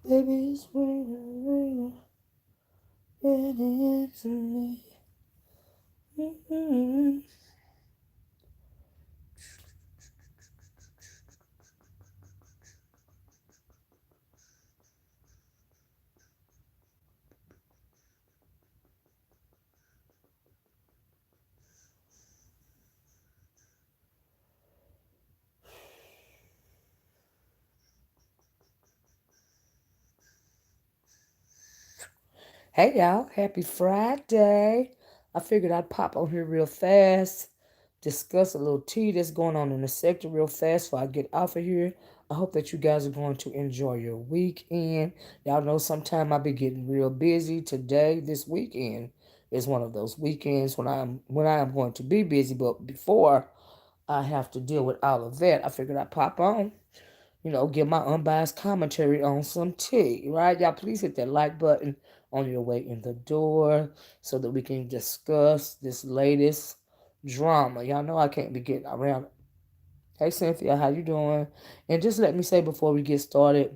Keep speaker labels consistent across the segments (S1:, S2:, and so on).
S1: Baby, it's raining, raining into me. Mm-hmm. Hey y'all, happy Friday. I figured I'd pop on here real fast, discuss a little tea that's going on in the sector real fast before I get off of here. I hope that you guys are going to enjoy your weekend. Y'all know sometime I'll be getting real busy. Today, this weekend is one of those weekends when I am going to be busy, but before I have to deal with all of that, I figured I'd pop on, give my unbiased commentary on some tea, right? Y'all, please hit that like button on your way in the door so that we can discuss this latest drama. Y'all know I can't be getting around. Hey, Cynthia, how you doing? And just let me say before we get started,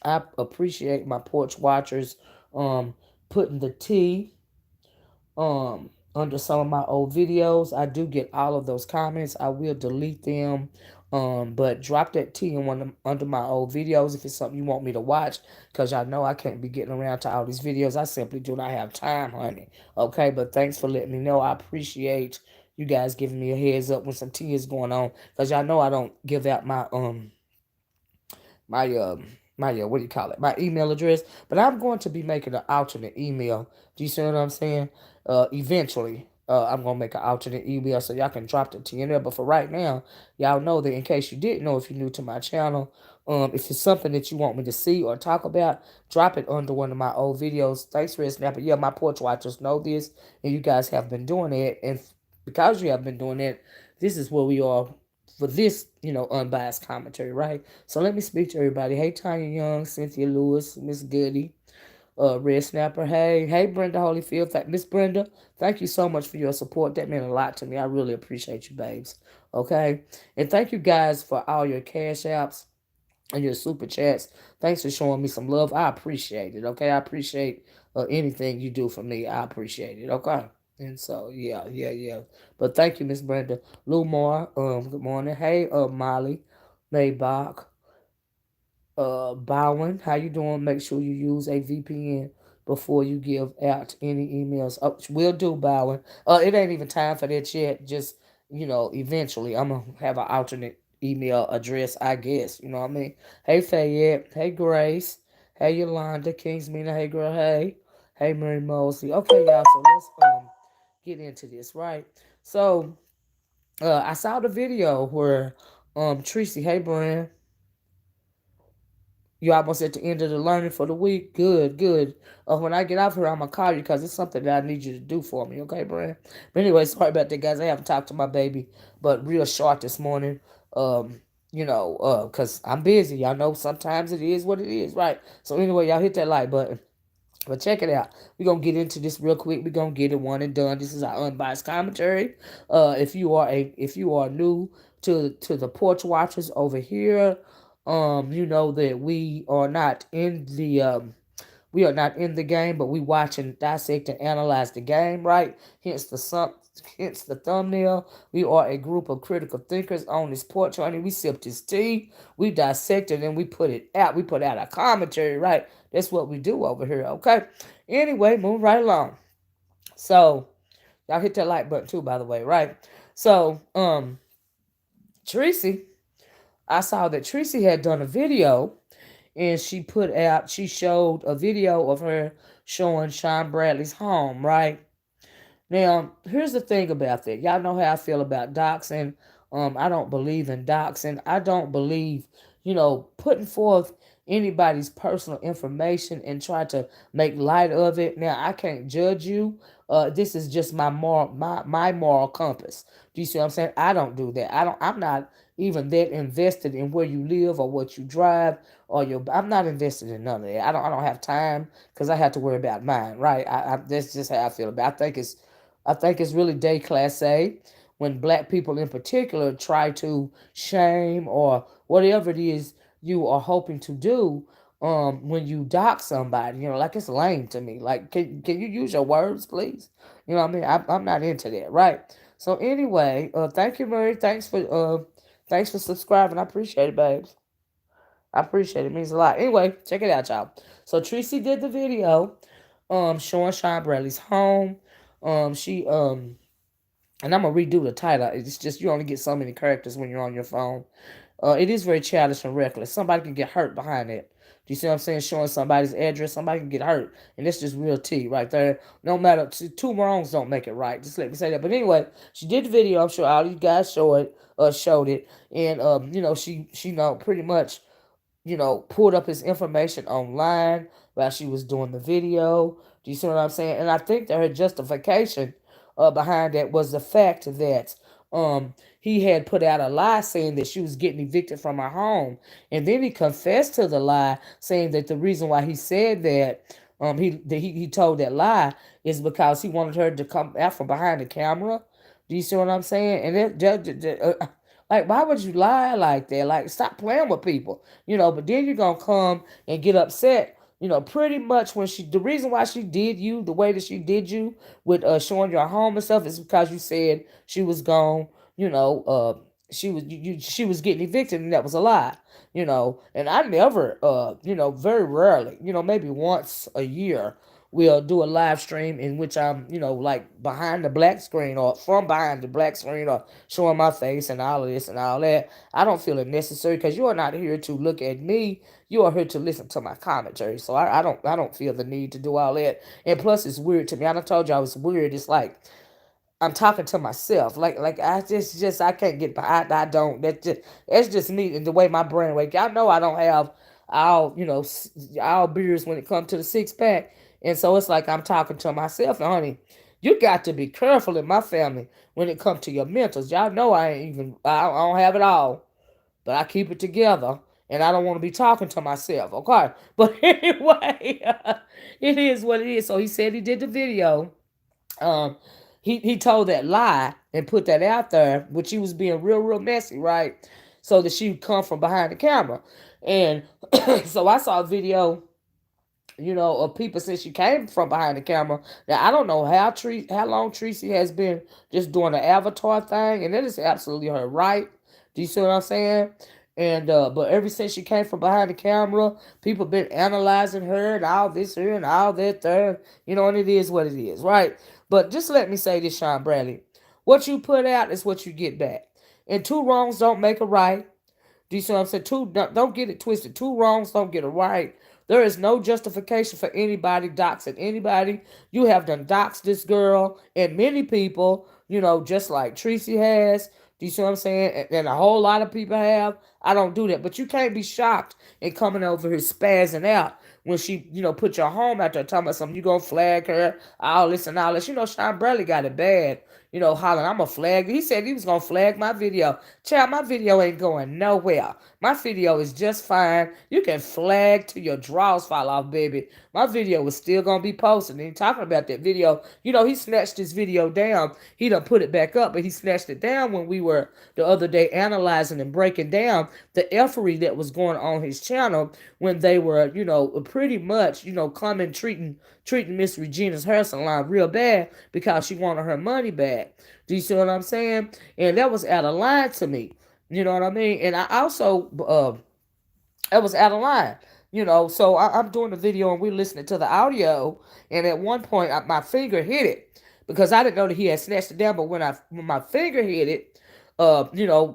S1: I appreciate my porch watchers putting the tea under some of my old videos. I do get all of those comments. I will delete them. But drop that T in under my old videos if it's something you want me to watch, because y'all know I can't be getting around to all these videos. I simply do not have time, honey. Okay, but thanks for letting me know. I appreciate you guys giving me a heads up when some tea is going on, because y'all know I don't give out my what do you call it, my email address, but I'm going to be making an alternate email. Do you see what I'm saying? Eventually I'm gonna make an alternate email so y'all can drop the T in there. But for right now, y'all know that in case you didn't know, if you're new to my channel, if it's something that you want me to see or talk about, drop it under one of my old videos. Thanks for listening. But yeah, my porch watchers know this, and you guys have been doing it, and because you have been doing it, this is where we are for this, unbiased commentary, right? So let me speak to everybody. Hey, Tanya Young, Cynthia Lewis, Miss Goody, Red Snapper. Hey, Brenda Holyfield. Miss Brenda, thank you so much for your support. That meant a lot to me. I really appreciate you, babes. Okay? And thank you guys for all your cash apps and your super chats. Thanks for showing me some love. I appreciate it. Okay? I appreciate anything you do for me. I appreciate it. Okay? And so, yeah. But thank you, Miss Brenda. Lou Moore, good morning. Hey, Molly, Maybach, Bowen, how you doing? Make sure you use a VPN before you give out any emails. Oh, will do, Bowen. It ain't even time for that yet. Just, eventually I'm gonna have an alternate email address, I guess. You know what I mean? Hey, Fayette. Hey, Grace. Hey, Yolanda. Kingsmina. Hey, girl. Hey. Hey, Mary Mosley. Okay, y'all. So let's get into this, right? So, I saw the video where Treecy, hey, Brian, you almost at the end of the learning for the week. Good. When I get off here, I'm gonna call you because it's something that I need you to do for me. Okay, Brian? But anyway, sorry about that, guys. I haven't talked to my baby, but real short this morning. Cause I'm busy. Y'all know sometimes it is what it is, right? So anyway, y'all hit that like button. But check it out. We're gonna get into this real quick. We're gonna get it one and done. This is our unbiased commentary. If you are new to the porch watchers over here, you know that we are not in the game, but we watch and dissect and analyze the game, right? Hence the thumbnail. We are a group of critical thinkers on this porch, honey. We sip this tea, we dissect it, and we put it out. We put out a commentary, right? That's what we do over here, okay? Anyway, move right along. So, y'all hit that like button too, by the way, right? So, Treecy, I saw that Treecy had done a video, and she showed a video of her showing Sean Bradley's home, right? Now, here's the thing about that. Y'all know how I feel about doxing. I don't believe in doxing. I don't believe, putting forth anybody's personal information and try to make light of it. Now, I can't judge you. This is just my moral compass. Do you see what I'm saying? I don't do that. I'm not even that invested in where you live or what you drive or I'm not invested in none of that. I don't have time because I have to worry about mine, right? That's just how I feel about it. I think it's really déclassé when black people in particular try to shame or whatever it is you are hoping to do when you dox somebody, like it's lame to me. Like, can you use your words, please? You know what I mean? I'm not into that, right? So anyway, thank you, Murray. Thanks for subscribing. I appreciate it, babes. I appreciate it. It means a lot. Anyway, check it out, y'all. So Treecy did the video, showing Sean Bradley's home. She and I'm gonna redo the title. It's just you only get so many characters when you're on your phone. It is very childish and reckless. Somebody can get hurt behind it. Do you see what I'm saying? Showing somebody's address, somebody can get hurt, and that's just real tea right there. No matter two wrongs don't make it right. Just let me say that. But anyway, she did the video. I'm sure all you guys showed it, and she pretty much pulled up his information online while she was doing the video. Do you see what I'm saying? And I think that her justification behind that was the fact that he had put out a lie saying that she was getting evicted from her home, and then he confessed to the lie, saying that the reason why he said that he told that lie is because he wanted her to come out from behind the camera. Do you see what I'm saying? And like, why would you lie like that? Like, stop playing with people, But then you're gonna come and get upset, pretty much when the reason why she did you the way that she did you with showing your home and stuff is because you said she was gone, you know, uh, she was getting evicted, and that was a lie, And I never, very rarely, maybe once a year, we'll do a live stream in which I'm, like behind the black screen or from behind the black screen or showing my face and all of this and all that. I don't feel it necessary because you are not here to look at me. You are here to listen to my commentary. So I don't feel the need to do all that. And plus, it's weird to me. I done told y'all it's weird. It's like I'm talking to myself. Like I just I can't get behind. I don't. That's just me and the way my brain works. Y'all know I don't have all beers when it comes to the six pack, and so it's like I'm talking to myself. And honey, you got to be careful in my family when it comes to your mentals. Y'all know I ain't even. I don't have it all, but I keep it together. And I don't want to be talking to myself, okay? But anyway, it is what it is. So he said he did the video, um, he told that lie and put that out there, which he was being real messy, right? So that she would come from behind the camera, and so I saw a video, of people since she came from behind the camera. Now I don't know how long Treecy has been just doing the avatar thing, and that is absolutely her right. Do you see what I'm saying? And but ever since she came from behind the camera, people been analyzing her and all this here and all that there. And it is what it is, right? But just let me say this, Sean Bradley. What you put out is what you get back. And two wrongs don't make a right. Do you see what I'm saying? Don't get it twisted. Two wrongs don't get it right. There is no justification for anybody doxing anybody. You have done doxed this girl and many people, just like Treecy has. Do you see what I'm saying? And a whole lot of people have. I don't do that. But you can't be shocked and coming over here spazzing out when she, put your home out there talking about something. You gonna flag her, all this and all this. Sean Bradley got it bad. Hollering, I'm a flag. He said he was gonna flag my video. Child, my video ain't going nowhere. My video is just fine. You can flag till your drawers fall off, baby. My video is still gonna be posted. And talking about that video, he snatched his video down. He done put it back up, but he snatched it down when we were the other day analyzing and breaking down the effery that was going on his channel when they were, pretty much, coming treating Miss Regina's hair salon real bad because she wanted her money back. Do you see what I'm saying? And that was out of line to me. You know what I mean? And I also, that was out of line. So I'm doing the video and we're listening to the audio. And at one point, my finger hit it because I didn't know that he had snatched it down. But when my finger hit it,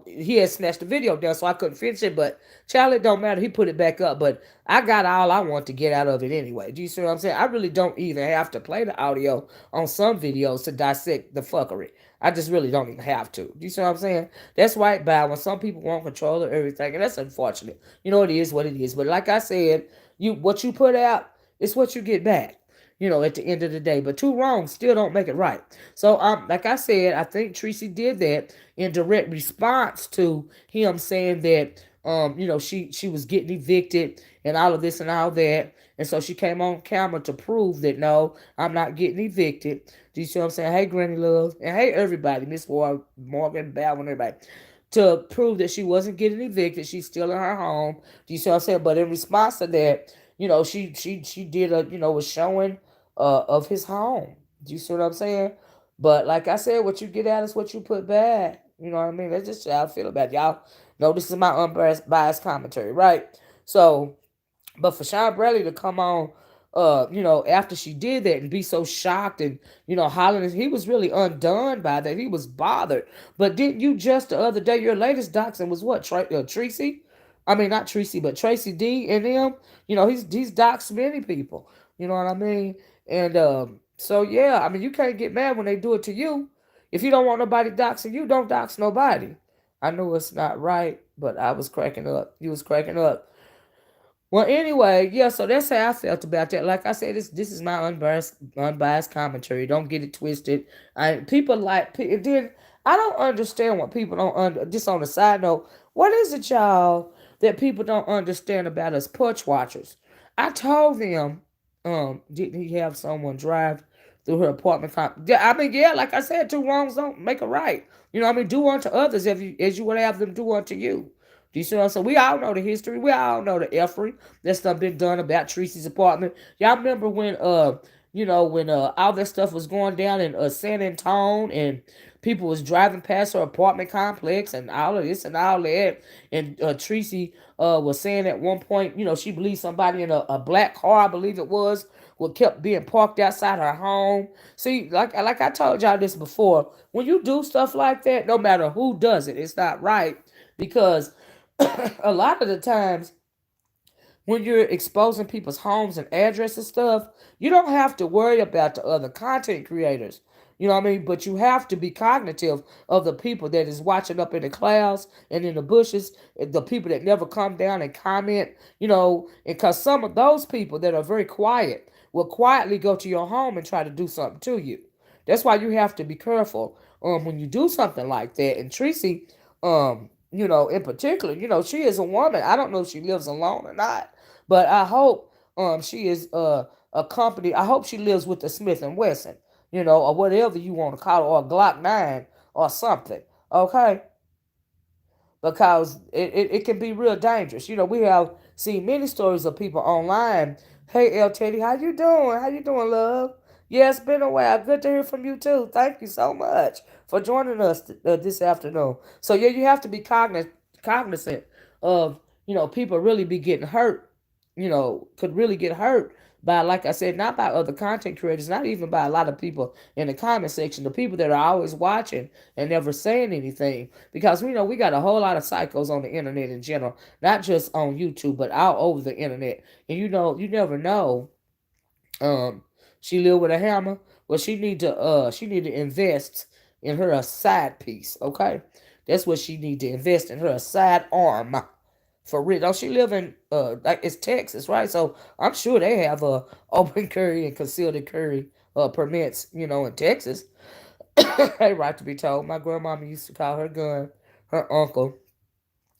S1: he had snatched the video down, so I couldn't finish it. But child, it don't matter. He put it back up. But I got all I want to get out of it anyway. Do you see what I'm saying? I really don't even have to play the audio on some videos to dissect the fuckery. I just really don't even have to. Do you see what I'm saying? That's right, by when some people want control of everything, and that's unfortunate. It is what it is. But like I said, what you put out is what you get back. At the end of the day. But two wrongs still don't make it right. So, like I said, I think Treecy did that in direct response to him saying that, she was getting evicted and all of this and all that. And so she came on camera to prove that, no, I'm not getting evicted. Do you see what I'm saying? Hey, Granny Love. And hey, everybody. Miss Morgan, Baldwin, everybody. to prove that she wasn't getting evicted. She's still in her home. Do you see what I'm saying? But in response to that, she did a showing of his home. Do you see what I'm saying? But like I said, what you get out is what you put back. You know what I mean? That's just how I feel about it. Y'all know this is my unbiased commentary, right? So, but for Sean Bradley to come on, after she did that and be so shocked and, hollering, he was really undone by that. He was bothered. But didn't you just the other day, your latest doxing was what? Treecy? I mean, not Treecy, but Tracy D and him. He's doxed many people. You know what I mean? And so, yeah, I mean, you can't get mad when they do it to you. If you don't want nobody doxing you, don't dox nobody. I know it's not right, but I was cracking up. You was cracking up. Well, anyway, yeah, so that's how I felt about that. Like I said, this is my unbiased commentary. Don't get it twisted. People then I don't understand what people don't just on the side note, what is it, y'all, that people don't understand about us porch watchers? I told them, didn't he have someone drive through her apartment? Yeah, I mean, yeah, like I said, two wrongs don't make a right. I mean, do unto others as you would have them do unto you. Do you see what I'm saying? We all know the history. We all know the effery that's done been done about Treecy's apartment. Y'all remember when all that stuff was going down in San Antonio and people was driving past her apartment complex and all of this and all that. And Treecy was saying at one point, she believed somebody in a black car, I believe it was, what kept being parked outside her home. See, like I told y'all this before, when you do stuff like that, no matter who does it, it's not right because a lot of the times when you're exposing people's homes and addresses and stuff, you don't have to worry about the other content creators. You know what I mean? But you have to be cognitive of the people that is watching up in the clouds and in the bushes, the people that never come down and comment, and because some of those people that are very quiet will quietly go to your home and try to do something to you. That's why you have to be careful when you do something like that. And Treecy, in particular, she is a woman. I don't know if she lives alone or not, but I hope she is a company. I hope she lives with the Smith and Wesson, or whatever you want to call it, or a Glock 9 or something. Okay, because it can be real dangerous. We have seen many stories of people online. Hey, El Teddy, how you doing? How you doing, love? Yeah, it's been a while. Good to hear from you too. Thank you so much for joining us this afternoon. So yeah, you have to be cognizant of people really be getting hurt. Could really get hurt by, like I said, not by other content creators, not even by a lot of people in the comment section, the people that are always watching and never saying anything. Because we know we got a whole lot of psychos on the internet in general, not just on YouTube, but all over the internet. And you never know. Um, she live with a hammer. Well, she need to invest in her a side piece. Okay, that's what she need to invest in her a side arm. For real. Don't she live in like it's Texas, right? So I'm sure they have open carry and concealed carry permits, in Texas. Hey, right to be told. My grandmama used to call her gun her uncle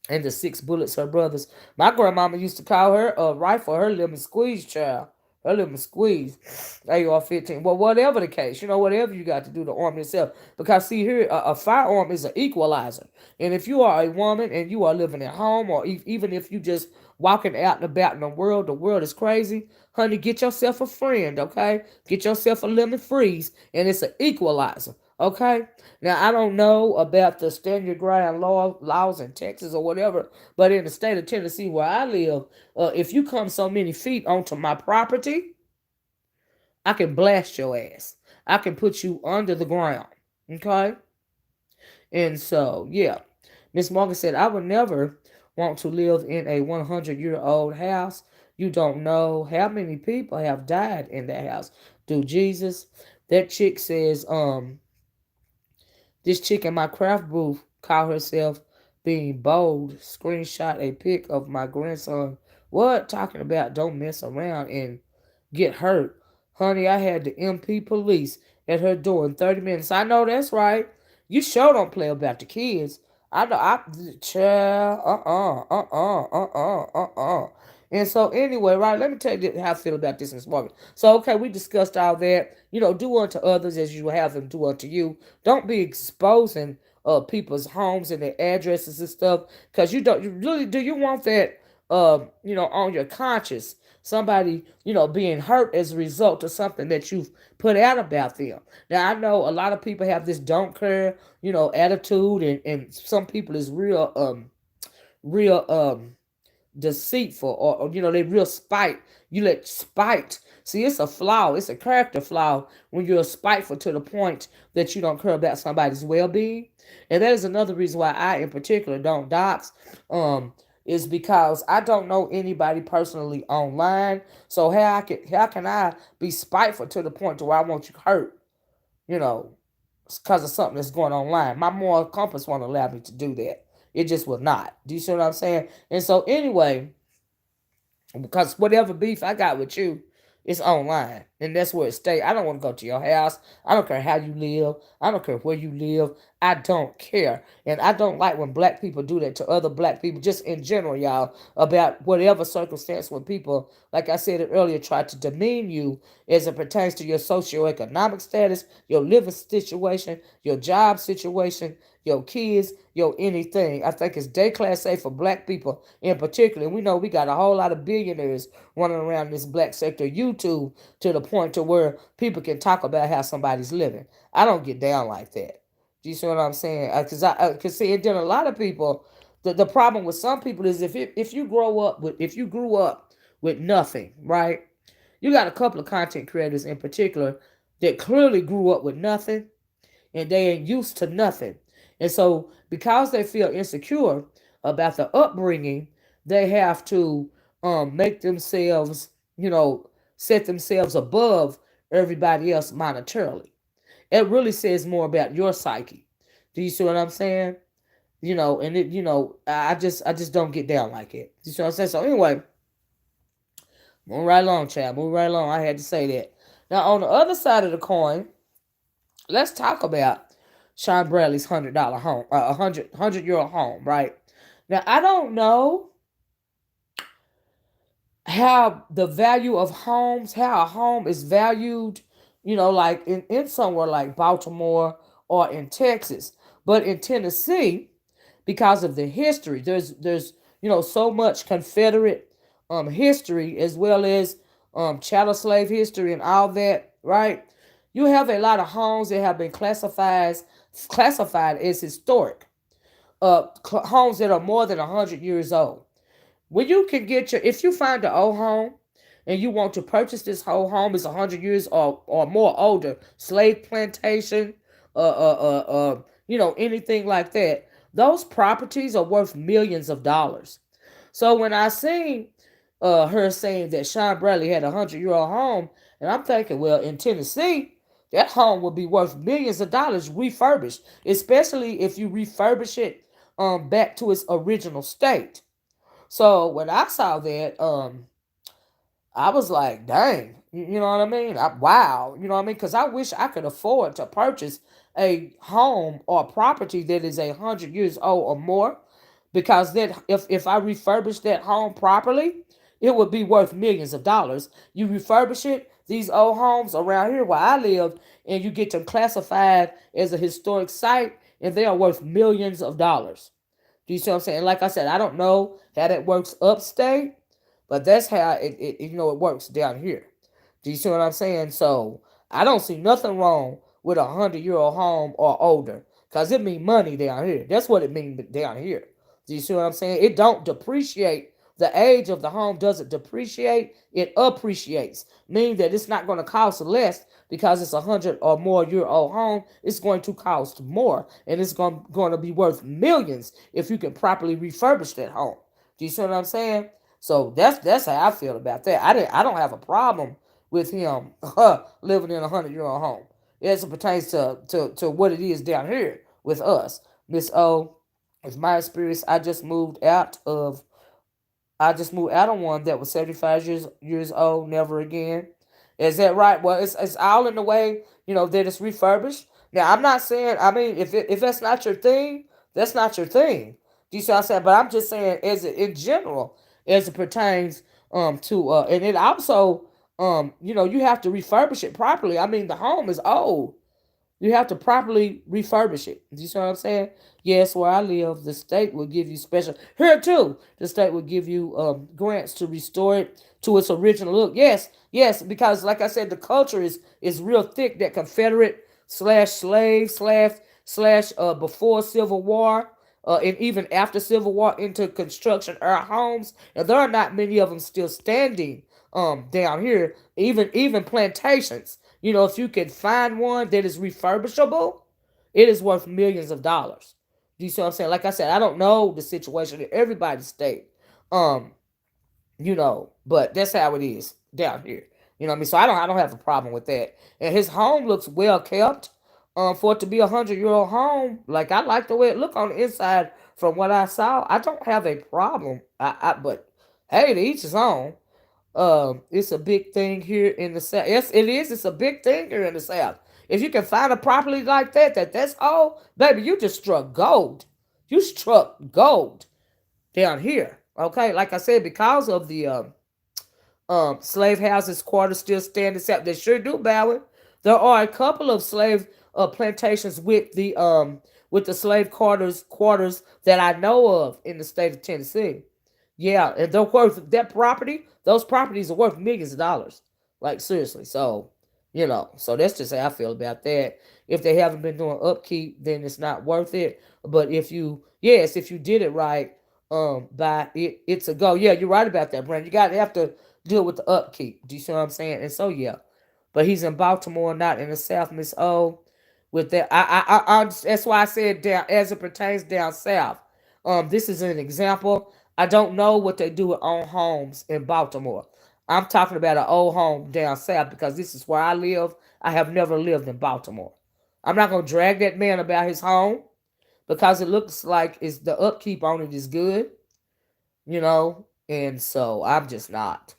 S1: and the 6 bullets her brothers. My grandmama used to call her a rifle her lemon squeeze child. Her lemon squeeze. AR-15. Well, whatever the case, whatever you got to do to arm yourself. Because see here, a firearm is an equalizer. And if you are a woman and you are living at home, or even if you just walking out and about in the world is crazy, honey, get yourself a friend, okay? Get yourself a lemon freeze, and it's an equalizer. Okay. Now I don't know about the stand your ground laws in Texas or whatever, but in the state of Tennessee where I live, if you come so many feet onto my property, I can blast your ass. I can put you under the ground. Okay. And so yeah, Miss Morgan said I would never want to live in a 100-year-old house. You don't know how many people have died in that house. Do Jesus? That chick says this chick in my craft booth called herself being bold. Screenshot a pic of my grandson. What? Talking about don't mess around and get hurt. Honey, I had the MP police at her door in 30 minutes. I know that's right. You sure don't play about the kids. I know child, And so anyway, right, let me tell you how I feel about this this morning. So okay, we discussed all that. Do unto others as you have them do unto you. Don't be exposing people's homes and their addresses and stuff, because you really do you want that on your conscience, somebody being hurt as a result of something that you've put out about them. Now I know a lot of people have this don't care attitude, and some people is real deceitful, or they real spite. You let spite, see, it's a flaw, it's a character flaw when you're spiteful to the point that you don't care about somebody's well-being. And that is another reason why I in particular don't dox, um is because I don't know anybody personally online. So how can I be spiteful to the point to where I want you hurt, you know because of something that's going online? My moral compass won't allow me to do that. It just will not. Do you see what I'm saying? And so anyway, because whatever beef I got with you, it's online, and that's where it stay. I don't want to go to your house. I don't care how you live. I don't care where you live. I don't care, and I don't like when black people do that to other black people, just in general, y'all. About whatever circumstance, when people, like I said it earlier, try to demean you as it pertains to your socioeconomic status, your living situation, your job situation, your kids, your anything. I think it's day class A for black people in particular. And we know we got a whole lot of billionaires running around this black sector YouTube, to the point to where people can talk about how somebody's living. I don't get down like that. Do you see what I'm saying? Because I can see it. Then a lot of people, the problem with some people is if you grew up with nothing, right? You got a couple of content creators in particular that clearly grew up with nothing, and they ain't used to nothing. And so, because they feel insecure about the upbringing, they have to make themselves, set themselves above everybody else monetarily. It really says more about your psyche. Do you see what I'm saying? And I just don't get down like it. You see what I'm saying? So anyway, move right along, child. Move right along. I had to say that. Now, on the other side of the coin, let's talk about Sean Bradley's $100 home, €100 home, right? Now I don't know how the value of homes, how a home is valued, like in somewhere like Baltimore or in Texas, but in Tennessee, because of the history, there's so much Confederate history, as well as chattel slave history and all that, right? You have a lot of homes that have been classified as historic, homes that are more than 100 years old. When you can get if you find an old home and you want to purchase this whole home, is 100 years or more older, slave plantation, anything like that, those properties are worth millions of dollars. So when I seen her saying that Sean Bradley had a 100-year-old home, and I'm thinking, well, in Tennessee, that home would be worth millions of dollars refurbished, especially if you refurbish it back to its original state. So when I saw that, I was like, dang, you know what I mean? Wow, you know what I mean? Because I wish I could afford to purchase a home or property that is 100 years old or more, because that if I refurbish that home properly, it would be worth millions of dollars. You refurbish it, these old homes around here where I live, and you get them classified as a historic site, and they are worth millions of dollars. Do you see what I'm saying? Like I said, I don't know how that works upstate, but that's how it works down here. Do you see what I'm saying? So I don't see nothing wrong with 100-year-old home or older, because it mean money down here. That's what it means down here. Do you see what I'm saying? It don't depreciate. The age of the home doesn't depreciate, it appreciates. Meaning that it's not going to cost less because it's 100 or more year old home. It's going to cost more, and it's going to be worth millions if you can properly refurbish that home. Do you see what I'm saying? So that's how I feel about that. I don't have a problem with him living in a 100-year-old home as it pertains to what it is down here with us. Miss O, it's my experience. I just moved out of one that was 75 years old, never again. Is that right? Well, it's all in the way, that it's refurbished. Now, I'm not saying, I mean, if that's not your thing, that's not your thing. Do you see what I'm saying? But I'm just saying, in general, as it pertains to and it also you have to refurbish it properly. I mean, the home is old. You have to properly refurbish it. Do you see what I'm saying? Yes, where I live, the state will give you special. Here too, the state will give you grants to restore it to its original look. Yes, yes, because like I said, the culture is real thick. That Confederate slash slave slash before Civil War. And even after Civil War into construction era homes, and there are not many of them still standing down here. Even plantations. If you could find one that is refurbishable, it is worth millions of dollars. Do you see what I'm saying? Like I said, I don't know the situation in everybody's state. Um, but that's how it is down here. You know what I mean? So I don't have a problem with that. And his home looks well kept. For it to be 100-year-old home, like I like the way it look on the inside from what I saw. I don't have a problem. But hey, to each his own. It's a big thing here in the South. Yes, it is. It's a big thing here in the South. If you can find a property like that's all, baby, you just struck gold. You struck gold down here. Okay, like I said, because of the slave houses, quarters still standing south. They sure do, Bowen. There are a couple of slave plantations with the slave quarters that I know of in the state of Tennessee. Yeah, and they're worth that property. Those properties are worth millions of dollars. Like seriously. So that's just how I feel about that. If they haven't been doing upkeep, then it's not worth it. But if you did it right, by it's a go. Yeah, you're right about that, Brandon. You gotta have to deal with the upkeep. Do you see what I'm saying? And so yeah, but he's in Baltimore, not in the South, Miss O. With that, that's why I said down as it pertains down south. This is an example. I don't know what they do with own homes in Baltimore. I'm talking about an old home down south because this is where I live. I have never lived in Baltimore. I'm not gonna drag that man about his home because it looks like it's the upkeep on it is good, and so I'm just not.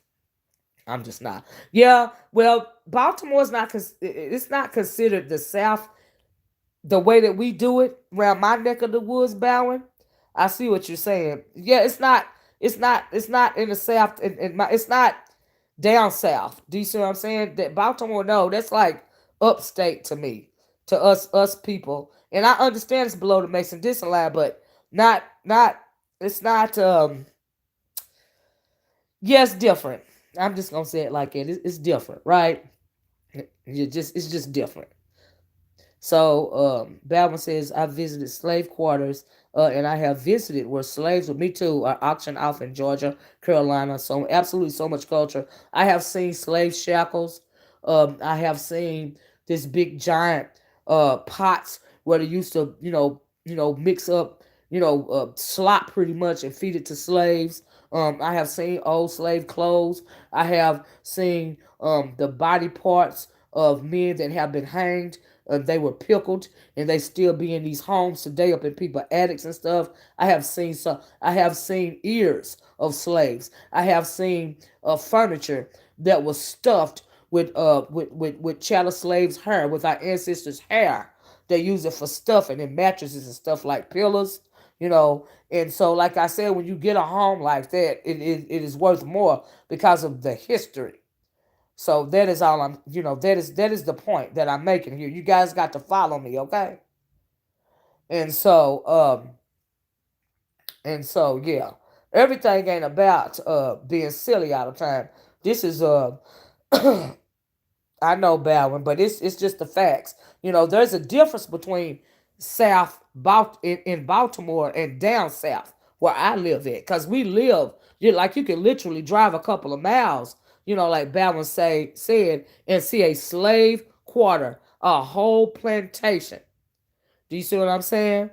S1: I'm just not. Yeah, well, Baltimore's not. It's not considered the South the way that we do it around my neck of the woods, Bowen. I see what you're saying. Yeah, it's not. It's not. It's not in the South. It's not down south. Do you see what I'm saying? That Baltimore, no, that's like upstate to me, to us people. And I understand it's below the Mason Dixon line, but not. It's not. Yeah, it's different. I'm just gonna say it like it. It's different, right? It's just different. So Baldwin says, I visited slave quarters, and I have visited where slaves with me too are auctioned off in Georgia, Carolina. So absolutely so much culture. I have seen slave shackles. I have seen this big giant pots where they used to, mix up, slop pretty much and feed it to slaves. I have seen old slave clothes. I have seen the body parts of men that have been hanged. They were pickled, and they still be in these homes today, up in people attics and stuff. I have seen some. I have seen ears of slaves. I have seen furniture that was stuffed with chattel slaves' hair, with our ancestors' hair. They use it for stuffing and mattresses and stuff like pillows, And so, like I said, when you get a home like that, it is worth more because of the history. So that is all that is the point that I'm making here. You guys got to follow me, okay? And so yeah. Everything ain't about being silly all the time. This is I know Baldwin, but it's just the facts. There's a difference between in Baltimore and down south where I live at, cause we live you can literally drive a couple of miles, like Baldwin said, and see a slave quarter, a whole plantation. Do you see what I'm saying?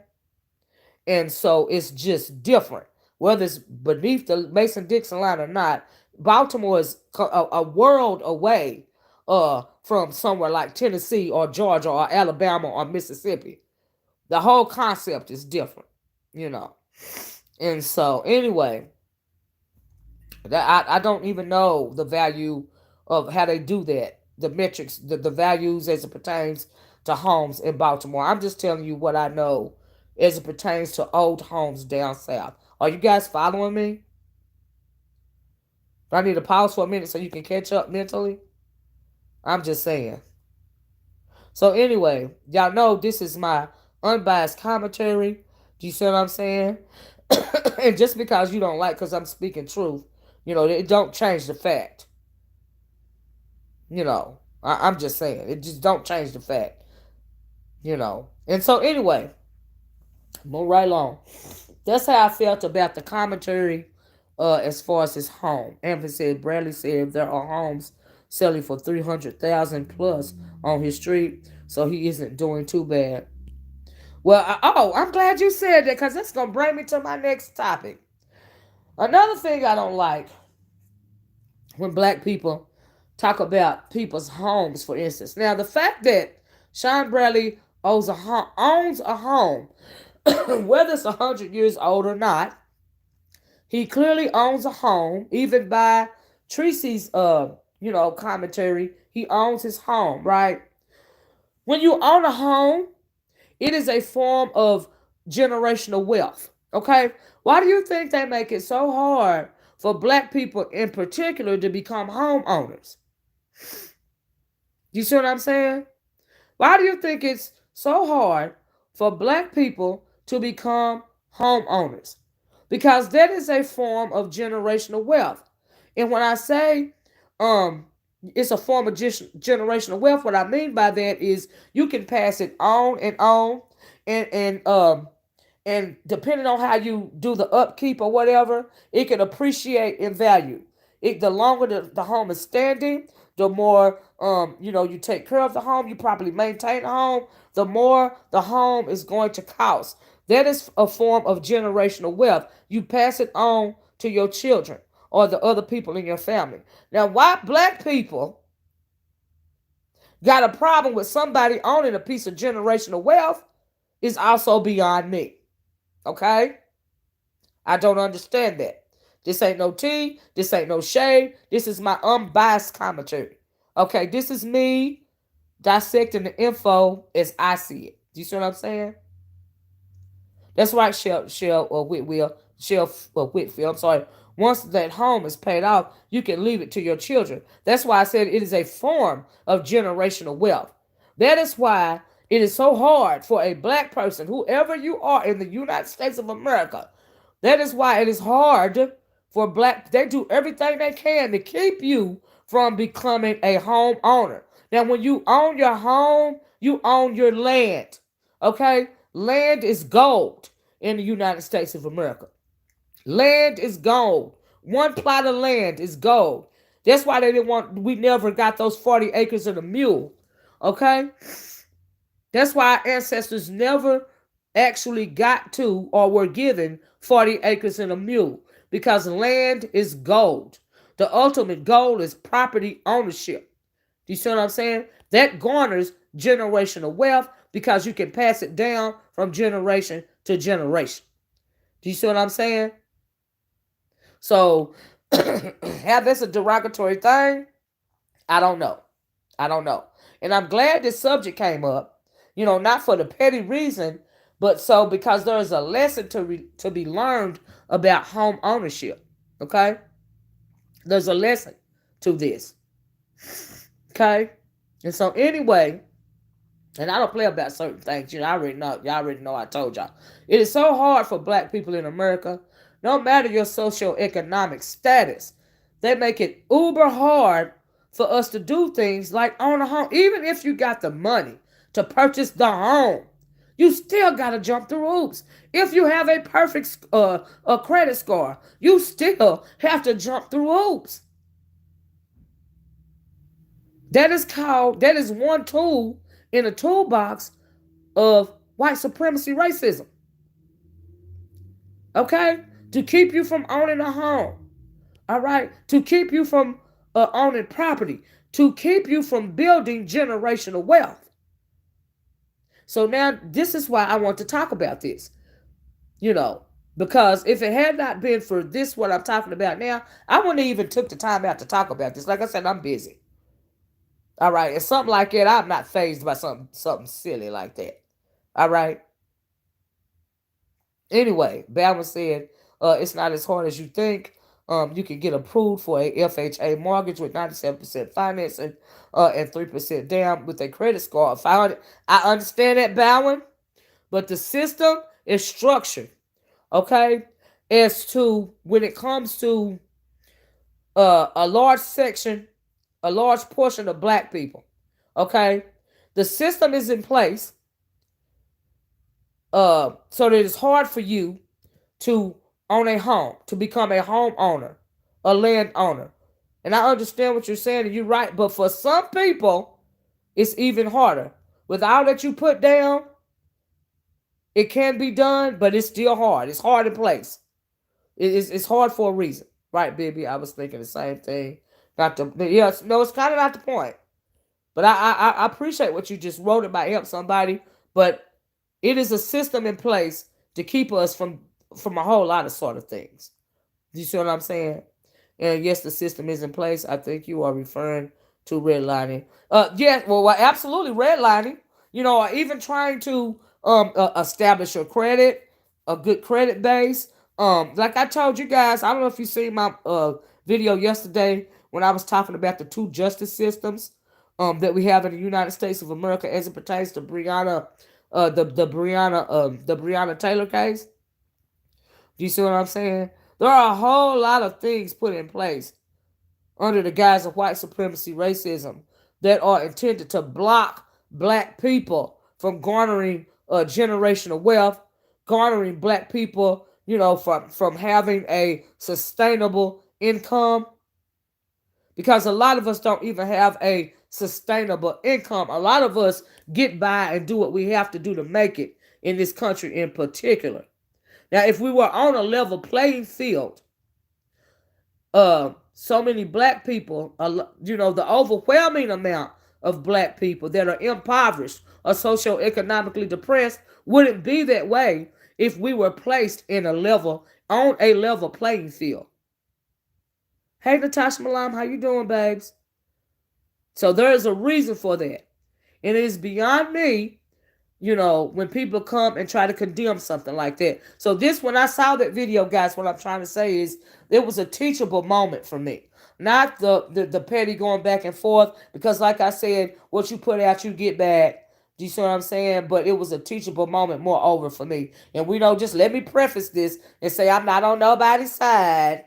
S1: And so it's just different. Whether it's beneath the Mason Dixon line or not, Baltimore is a world away from somewhere like Tennessee or Georgia or Alabama or Mississippi. The whole concept is different, you know. And so, anyway, I don't even know the value of how they do that, the metrics, the values as it pertains to homes in Baltimore. I'm just telling you what I know as it pertains to old homes down south. Are you guys following me? Do I need to pause for a minute so you can catch up mentally? I'm just saying. So anyway, y'all know this is my unbiased commentary. Do you see what I'm saying? And just because you don't like, because I'm speaking truth, it don't change the fact. I'm just saying, it just don't change the fact. And so anyway, move right along. That's how I felt about the commentary as far as his home. Anthony said, Bradley said there are homes selling for 300,000 plus on his street, so he isn't doing too bad. Well, I'm glad you said that because that's going to bring me to my next topic. Another thing I don't like when black people talk about people's homes, for instance. Now, the fact that Sean Bradley owns a home, whether it's 100 years old or not, he clearly owns a home. Even by Treecy's, commentary, he owns his home, right? When you own a home, it is a form of generational wealth. Okay? Why do you think they make it so hard for black people in particular to become homeowners? You see what I'm saying? Why do you think it's so hard for black people to become homeowners? Because that is a form of generational wealth. And when I say it's a form of generational wealth, what I mean by that is you can pass it on and on, and depending on how you do the upkeep or whatever, it can appreciate in value. The longer the home is standing, the more you take care of the home, you properly maintain the home, the more the home is going to cost. That is a form of generational wealth. You pass it on to your children or the other people in your family. Now, why black people got a problem with somebody owning a piece of generational wealth is also beyond me. Okay? I don't understand that. This ain't no tea. This ain't no shade. This is my unbiased commentary. Okay, this is me dissecting the info as I see it. Do you see what I'm saying? That's right, Whitfield. I'm sorry. Once that home is paid off, you can leave it to your children. That's why I said it is a form of generational wealth. That is why it is so hard for a black person, whoever you are in the United States of America. That is why it is hard for black. They do everything they can to keep you from becoming a homeowner. Now, when you own your home, you own your land. Okay? Land is gold in the United States of America. Land is gold. One plot of land is gold. That's why we never got those 40 acres and a mule. Okay? That's why our ancestors never actually got to or were given 40 acres and a mule, because land is gold. The ultimate goal is property ownership. Do you see what I'm saying? That garners generational wealth because you can pass it down from generation to generation. Do you see what I'm saying? So, how that's a derogatory thing, I don't know. And I'm glad this subject came up, not for the petty reason, but so because there is a lesson to be learned about home ownership. Okay? There's a lesson to this. Okay? And so anyway, and I don't play about certain things. Y'all already know I told y'all. It is so hard for black people in America, no matter your socioeconomic status. They make it uber hard for us to do things like own a home. Even if you got the money to purchase the home, you still got to jump through hoops. If you have a perfect a credit score, you still have to jump through hoops. That is one tool in a toolbox of white supremacy racism. Okay? To keep you from owning a home. All right? To keep you from owning property. To keep you from building generational wealth. So now this is why I want to talk about this. Because if it had not been for this, what I'm talking about now, I wouldn't have even took the time out to talk about this. Like I said, I'm busy. All right. And something like that, I'm not fazed by something silly like that. All right. Anyway, Bama said, it's not as hard as you think. You can get approved for a FHA mortgage with 97% financing and 3% down with a credit score of 500. I understand that, Bowen, but the system is structured, okay, as to when it comes to a large section, a large portion of black people, okay, the system is in place so that it's hard for you to own a home, to become a homeowner, a landowner. And I understand what you're saying, and you're right. But for some people, it's even harder. With all that you put down, it can be done, but it's still hard. It's hard in place. It's hard for a reason, right, baby? I was thinking the same thing. Not the yes, no, it's kind of not the point. But I appreciate what you just wrote. It might help somebody, but it is a system in place to keep us from a whole lot of sort of things. You see what I'm saying? And yes, the system is in place. I think you are referring to redlining. Yeah, well, absolutely redlining. Or even trying to establish your credit, a good credit base. Like I told you guys, I don't know if you seen my video yesterday when I was talking about the two justice systems that we have in the United States of America as it pertains to Breonna, the Breonna Taylor case. Do you see what I'm saying? There are a whole lot of things put in place under the guise of white supremacy racism that are intended to block black people from garnering generational wealth, garnering black people, from having a sustainable income. Because a lot of us don't even have a sustainable income. A lot of us get by and do what we have to do to make it in this country in particular. Now, if we were on a level playing field, so many black people, the overwhelming amount of black people that are impoverished or socioeconomically depressed wouldn't be that way if we were placed on a level playing field. Hey, Natasha Malam, how you doing, babes? So there is a reason for that. And it is beyond me, when people come and try to condemn something like that. So when I saw that video, guys, what I'm trying to say is it was a teachable moment for me. Not the petty going back and forth, because like I said, what you put out, you get back. Do you see what I'm saying? But it was a teachable moment moreover for me. And just let me preface this and say I'm not on nobody's side,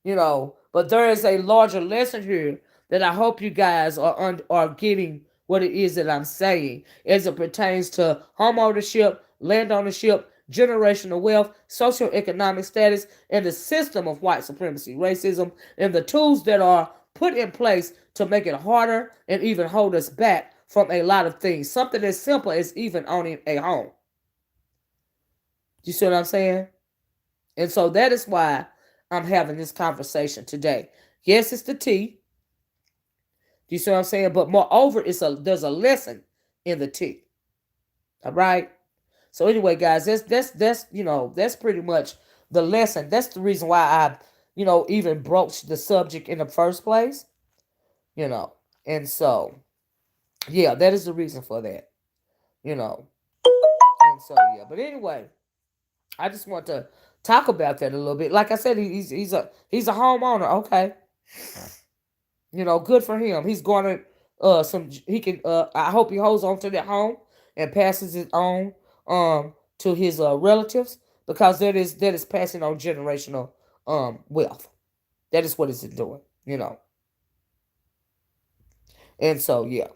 S1: but there is a larger lesson here that I hope you guys are getting what it is that I'm saying as it pertains to home ownership, land ownership, generational wealth, socioeconomic status, and the system of white supremacy, racism, and the tools that are put in place to make it harder and even hold us back from a lot of things. Something as simple as even owning a home. You see what I'm saying? And so that is why I'm having this conversation today. Yes, it's the tea. Do you see what I'm saying? But moreover, there's a lesson in the tea. All right. So anyway, guys, that's pretty much the lesson. That's the reason why I, even broached the subject in the first place. And so, yeah, that is the reason for that. And so yeah. But anyway, I just want to talk about that a little bit. Like I said, he's a homeowner. Okay. Good for him. He's going to he can I hope he holds on to that home and passes it on to his relatives, because that is passing on generational wealth. That is what it's doing, And so yeah.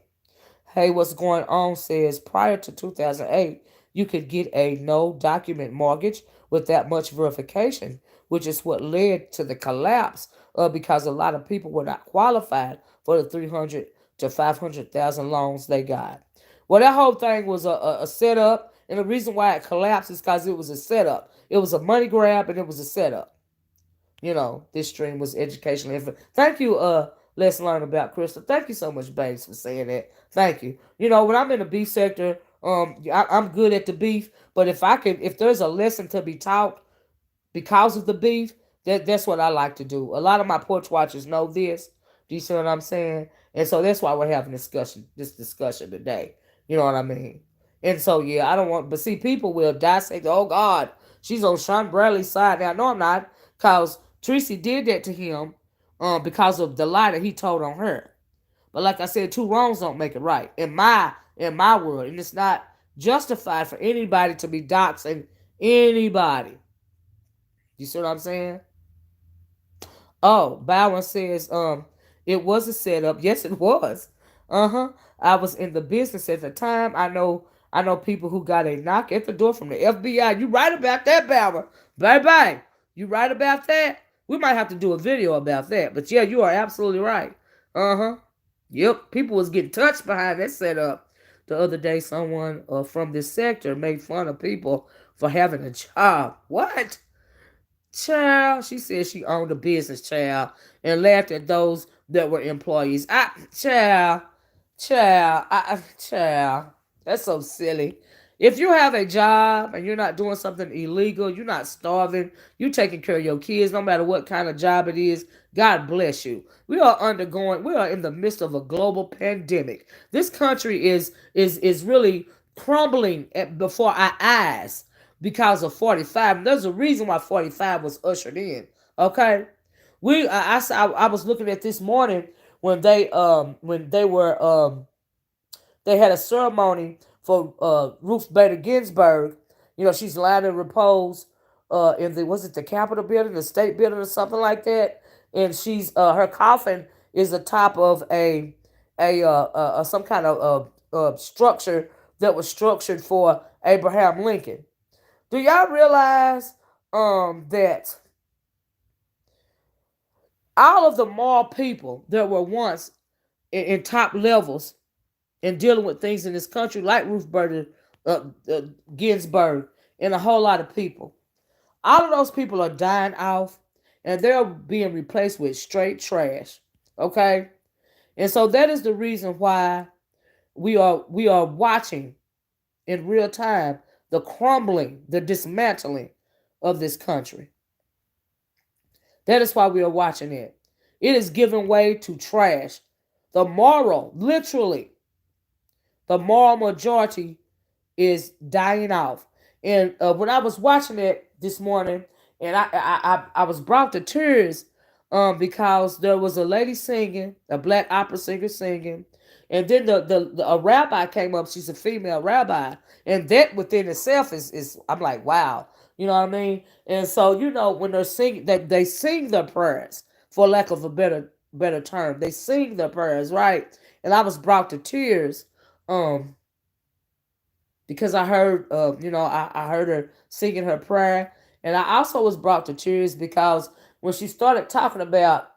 S1: Hey, what's going on says prior to 2008, you could get a no document mortgage with that much verification, which is what led to the collapse because a lot of people were not qualified for the 300 to 500,000 loans they got. Well, that whole thing was a setup, and the reason why it collapsed is because it was a setup. It was a money grab, and it was a setup. This stream was educational. Thank you, Let's Learn About Crystal. Thank you so much, babes, for saying that. Thank you. When I'm in the beef sector, I'm good at the beef. But if there's a lesson to be taught because of the beef, that's what I like to do. A lot of my porch watchers know this. Do you see what I'm saying? And so that's why we're having this discussion today. You know what I mean? And so yeah, I don't want. But see, people will dissect. Oh God, she's on Sean Bradley's side now. No, I'm not, cause Treecy did that to him because of the lie that he told on her. But like I said, two wrongs don't make it right in my world, and it's not justified for anybody to be doxing anybody. You see what I'm saying? Oh, Bowen says, it was a setup. Yes, it was. Uh-huh. I was in the business at the time. I know people who got a knock at the door from the FBI. You right about that, Bowen. Bye bye. You right about that? We might have to do a video about that. But yeah, you are absolutely right. Uh-huh. Yep. People was getting touched behind that setup. The other day, someone from this sector made fun of people for having a job. What? Child, she said she owned a business, child, and laughed at those that were employees. Child, that's so silly. If you have a job and you're not doing something illegal, you're not starving, you're taking care of your kids, no matter what kind of job it is, God bless you. We are in the midst of a global pandemic. This country is really crumbling before our eyes because of 45. There's a reason why 45 was ushered in. Okay, I was looking at this morning when they were they had a ceremony for Ruth Bader Ginsburg. You know, she's lying in repose in the, was it the Capitol building, the State building, or something like that. And she's her coffin is atop of a some kind of structure that was structured for Abraham Lincoln. Do y'all realize that all of the moral people that were once in top levels in dealing with things in this country, like Ruth Bader uh, uh, Ginsburg and a whole lot of people, all of those people are dying off, and they're being replaced with straight trash. Okay, and so that is the reason why we are watching in real time the crumbling, the dismantling of this country. That is why we are watching it. It is giving way to trash. The moral, literally, the moral majority is dying off. And when I was watching it this morning, and I was brought to tears because there was a lady singing, a black opera singer singing, and then a rabbi came up. She's a female rabbi, and that within itself is I'm like, wow, you know what I mean? And so when they're singing, they sing their prayers, for lack of a better term. They sing their prayers, right? And I was brought to tears um because I heard, I heard her singing her prayer, and I also was brought to tears because when she started talking about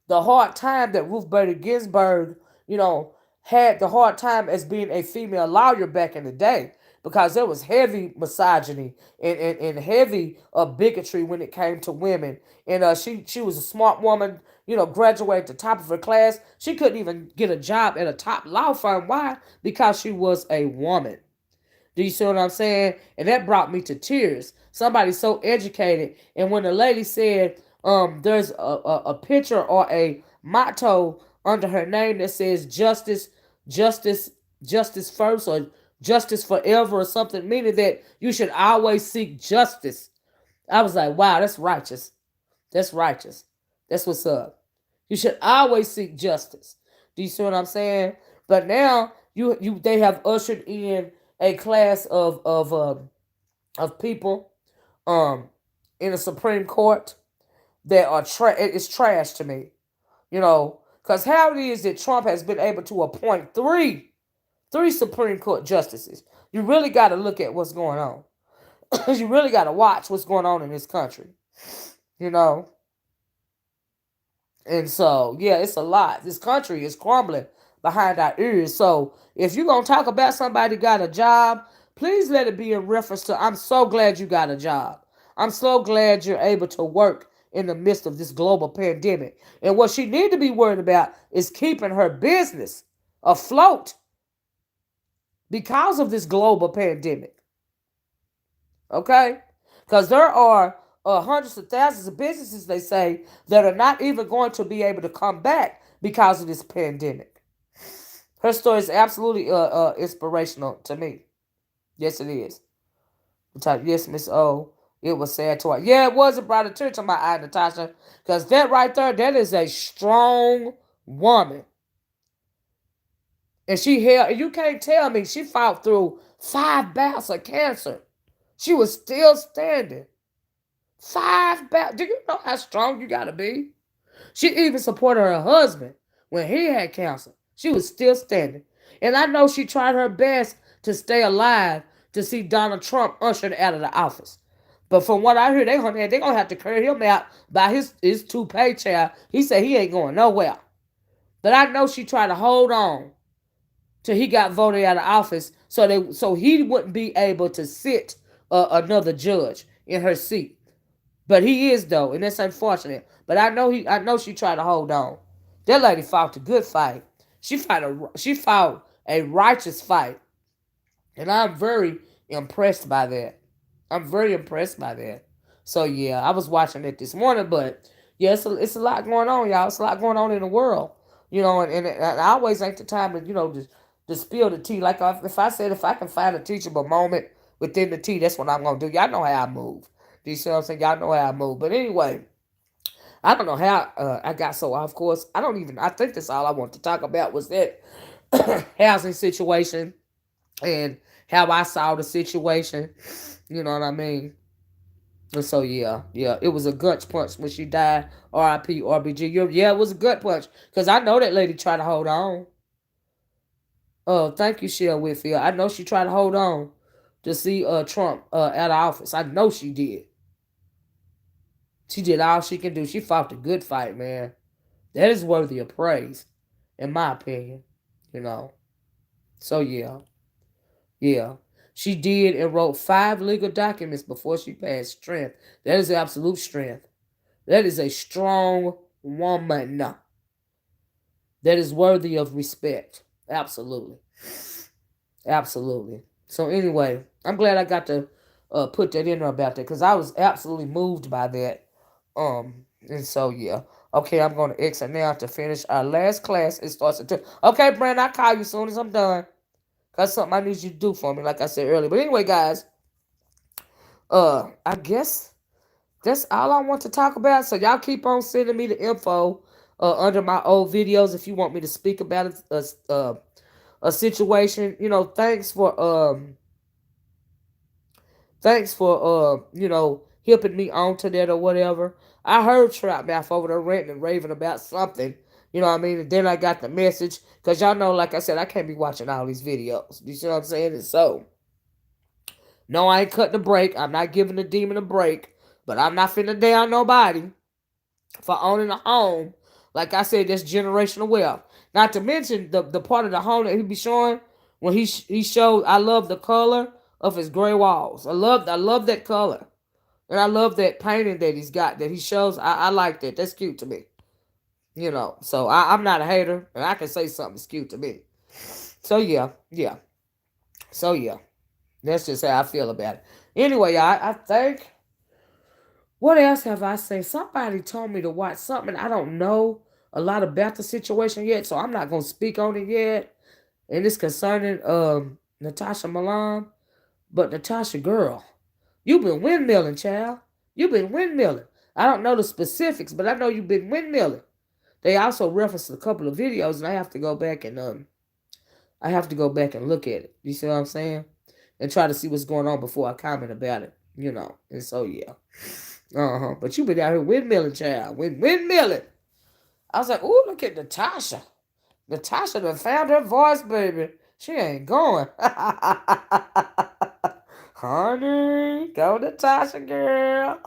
S1: the hard time that Ruth Bader Ginsburg, you know, had the hard time as being a female lawyer back in the day, because there was heavy misogyny and heavy bigotry when it came to women. And she was a smart woman, graduated at the top of her class. She couldn't even get a job at a top law firm. Why? Because she was a woman. Do you see what I'm saying? And that brought me to tears. Somebody so educated. And when the lady said, there's a picture or a motto under her name that says justice, justice first, or justice forever, or something, meaning that you should always seek justice. I was like, wow, that's righteous. That's righteous. That's what's up. You should always seek justice. Do you see what I'm saying? But now they have ushered in a class of people in the Supreme Court that are it's trash to me. Because how it is that Trump has been able to appoint three Supreme Court justices. You really got to look at what's going on. You really got to watch what's going on in this country. You know. And so, yeah, it's a lot. This country is crumbling behind our ears. So, if you're going to talk about somebody got a job, please let it be in reference to, I'm so glad you got a job. I'm so glad you're able to work in the midst of this global pandemic. And what she need to be worried about is keeping her business afloat because of this global pandemic. Okay? Because there are hundreds of thousands of businesses, they say, that are not even going to be able to come back because of this pandemic. Her story is absolutely inspirational to me. Yes, it is. Yes, Miss O. It was sad to her. Yeah, it was. It brought a tear to my eye, Natasha. Because that right there, that is a strong woman. And she held, you can't tell me, she fought through 5 bouts of cancer. She was still standing. 5 bouts. Do you know how strong you got to be? She even supported her husband when he had cancer. She was still standing. And I know she tried her best to stay alive to see Donald Trump ushered out of the office. But from what I hear, they're going to have to carry him out by his toupee child. He said he ain't going nowhere. But I know she tried to hold on till he got voted out of office so he wouldn't be able to sit another judge in her seat. But he is though, and that's unfortunate. But I know she tried to hold on. That lady fought a good fight. She fought a righteous fight, and I'm very impressed by that. I'm very impressed by that. So yeah, I was watching it this morning, but yeah, it's a lot going on, y'all. It's a lot going on in the world, and I always ain't the time to to spill the tea. Like if I said if I can find a teachable moment within the tea, that's what I'm gonna do. Y'all know how I move. Do you see what I'm saying? Y'all know how I move. But anyway, I don't know how I got so off course. I think that's all I want to talk about was that housing situation and how I saw the situation. You know what I mean? And so yeah, it was a gut punch when she died. R.I.P. RBG. Yeah, it was a gut punch because I know that lady tried to hold on. Oh, thank you, Shell Whitfield. I know she tried to hold on to see Trump out of office. I know she did. She did all she can do. She fought a good fight, man. That is worthy of praise, in my opinion. You know. So yeah. She did and wrote 5 legal documents before she passed. Strength. That is absolute strength. That is a strong woman. That is worthy of respect. Absolutely. Absolutely. So anyway, I'm glad I got to put that in there about that because I was absolutely moved by that. And so yeah. Okay, I'm gonna exit now to finish our last class. It starts at 2. Okay, Brandon, I'll call you as soon as I'm done. That's something I need you to do for me, like I said earlier. But anyway, guys, I guess that's all I want to talk about. So y'all keep on sending me the info under my old videos if you want me to speak about a situation. Thanks for helping me onto that or whatever. I heard Trap Mouth over there ranting and raving about something. You know what I mean? And then I got the message. Because y'all know, like I said, I can't be watching all these videos. You see what I'm saying? And so, no, I ain't cutting a break. I'm not giving the demon a break. But I'm not finna down nobody for owning a home. Like I said, that's generational wealth. Not to mention the part of the home that he be showing when he showed. I love the color of his gray walls. I love that color, and I love that painting that he's got that he shows. I like that. That's cute to me. So I'm not a hater, and I can say something that's cute to me. So yeah. So yeah, that's just how I feel about it. Anyway, I think. What else have I seen? Somebody told me to watch something. I don't know a lot about the situation yet, so I'm not gonna speak on it yet. And it's concerning Natasha Milan. But Natasha, girl, you've been windmilling, child. You've been windmilling. I don't know the specifics, but I know you've been windmilling. They also referenced a couple of videos, and I have to go back and look at it. You see what I'm saying? And try to see what's going on before I comment about it. And so yeah. But you been out here windmilling, child. Windmilling. I was like, ooh, look at Natasha. Natasha done found her voice, baby. She ain't going. Honey, go Natasha, girl.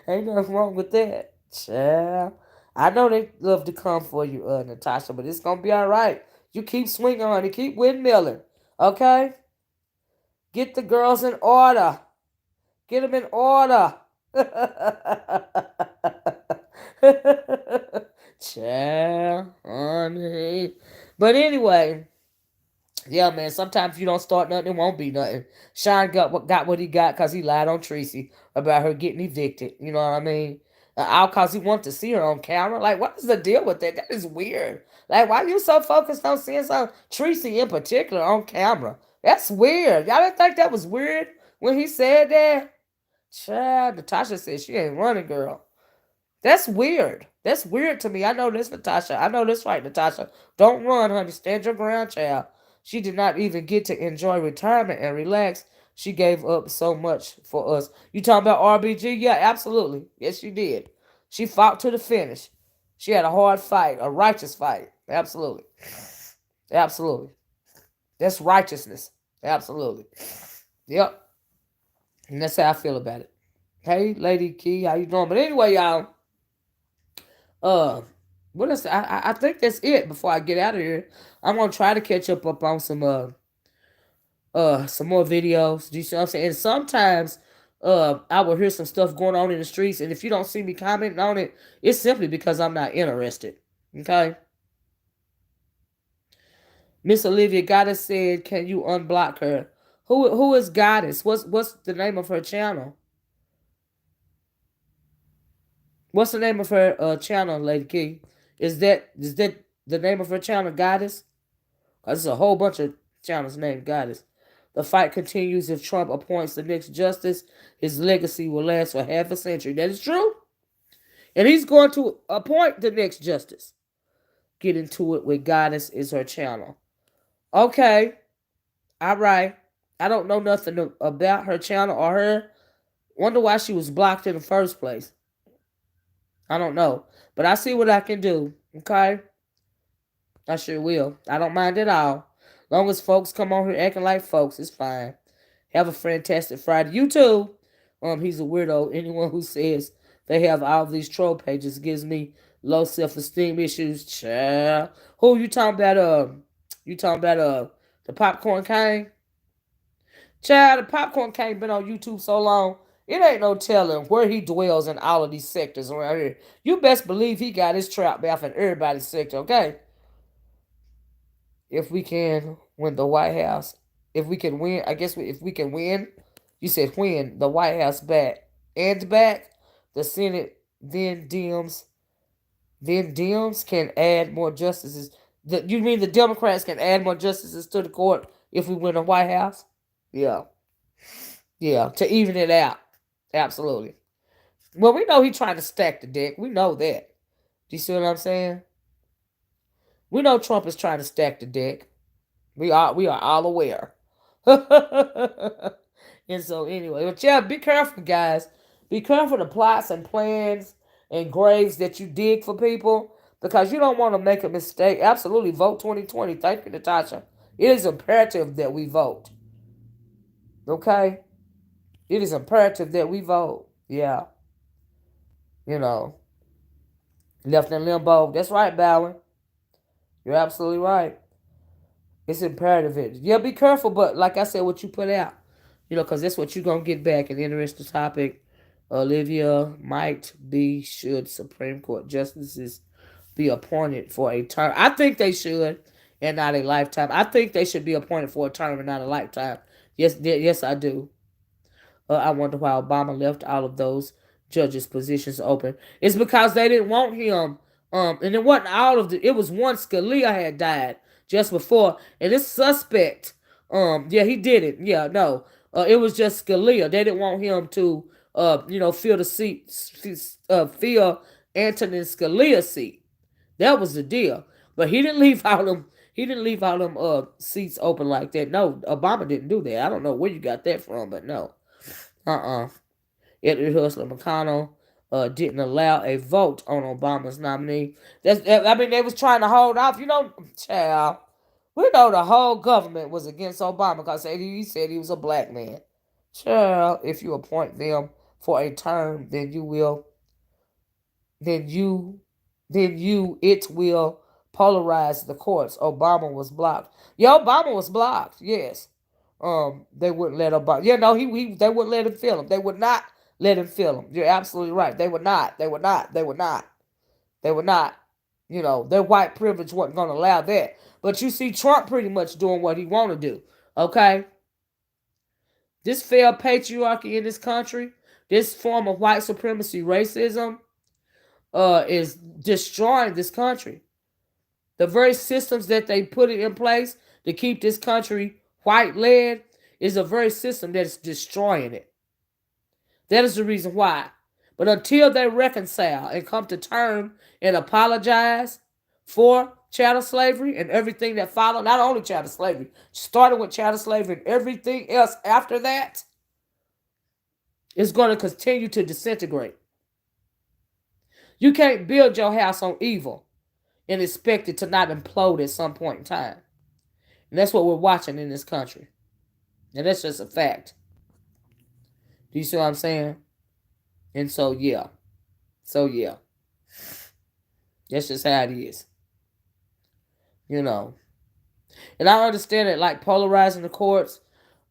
S1: Ain't nothing wrong with that, child. I know they love to come for you, Natasha, but it's gonna be all right. You keep swinging, honey. Keep windmilling, okay? Get the girls in order. Get them in order. Child, honey. But anyway, yeah, man. Sometimes if you don't start nothing, it won't be nothing. Sean got what he got because he lied on Treecy about her getting evicted. You know what I mean? All because he wanted to see her on camera. Like, what is the deal with that? That is weird. Like, why you so focused on seeing some Treecy in particular on camera? That's weird. Y'all didn't think that was weird when he said that? Child, Natasha said she ain't running, girl. That's weird. That's weird to me. I know this, Natasha. I know this right, Natasha. Don't run, honey. Stand your ground, child. She did not even get to enjoy retirement and relax. She gave up so much for us. You talking about RBG? Yeah, absolutely. Yes, she did. She fought to the finish. She had a hard fight, a righteous fight. Absolutely. Absolutely. That's righteousness. Absolutely. Yep. And that's how I feel about it. Hey, Lady Key, how you doing? But anyway, y'all, uh, what else? I think that's it. Before I get out of here, I'm gonna try to catch up on some more videos. Do you see what I'm saying? And sometimes I will hear some stuff going on in the streets, and if you don't see me commenting on it, it's simply because I'm not interested. Okay. Miss Olivia Goddess said, "Can you unblock her?" Who is Goddess? What's the name of her channel? What's the name of her channel, Lady Key? Is that the name of her channel, Goddess? 'Cause there's a whole bunch of channels named Goddess. The fight continues if Trump appoints the next justice. His legacy will last for half a century. That is true. And he's going to appoint the next justice. Get into it with Goddess is her channel. Okay. All right. I don't know nothing about her channel or her. Wonder why she was blocked in the first place. I don't know. But I see what I can do. Okay? I sure will. I don't mind at all. Long as folks come on here acting like folks, it's fine. Have a fantastic Friday. You too. He's a weirdo. Anyone who says they have all these troll pages gives me low self-esteem issues. Child. Who you talking about? You talking about the popcorn king? Child, the popcorn king been on YouTube so long. It ain't no telling where he dwells in all of these sectors around here. You best believe he got his trap mouth in everybody's sector, okay? If we can win the White House, if we can win, I guess if we can win, you said win the White House back, the Senate, then Dems can add more justices. You mean the Democrats can add more justices to the court if we win the White House? Yeah, yeah, to even it out. Absolutely. Well, we know he's trying to stack the deck. We know that. Do you see what I'm saying? We know Trump is trying to stack the deck. We are all aware. And so anyway, but yeah, be careful, guys. Be careful the plots and plans and graves that you dig for people because you don't want to make a mistake. Absolutely, vote 2020. Thank you, Natasha. It is imperative that we vote. Okay, it is imperative that we vote. Yeah, you know, left in limbo. That's right, Ballard. You're absolutely right. It's imperative. Yeah, be careful, but like I said, what you put out, because that's what you're going to get back. An interesting topic. Olivia might be, should Supreme Court justices be appointed for a term? I think they should, and not a lifetime. I think they should be appointed for a term and not a lifetime. Yes, I do. I wonder why Obama left all of those judges' positions open. It's because they didn't want him. And it wasn't all of the. It was one. Scalia had died just before, and this suspect. Yeah, he did it. Yeah, no. It was just Scalia. They didn't want him to. Fill the seat. Fill Antonin Scalia's seat. That was the deal. But he didn't leave all them. He didn't leave all them seats open like that. No, Obama didn't do that. I don't know where you got that from, but no. Edward Hustler McConnell didn't allow a vote on Obama's nominee. They was trying to hold off. Child, we know the whole government was against Obama because he said he was a black man. Child, if you appoint them for a term, then it will polarize the courts. Obama was blocked. Yeah, Obama was blocked. Yes. They wouldn't let Obama. Yeah, no, they wouldn't let him film him. They would not let him film him. You're absolutely right. They would not. They would not. They would not. They would not. Their white privilege wasn't going to allow that. But you see Trump pretty much doing what he want to do. Okay? This failed patriarchy in this country, this form of white supremacy racism, is destroying this country. The very systems that they put in place to keep this country white lead is the very system that is destroying it. That is the reason why. But until they reconcile and come to terms and apologize for chattel slavery and everything that followed, not only chattel slavery, starting with chattel slavery and everything else after that, is going to continue to disintegrate. You can't build your house on evil and expect it to not implode at some point in time. And that's what we're watching in this country. And that's just a fact. Do you see what I'm saying? And so, yeah. That's just how it is. You know. And I understand it, like polarizing the courts.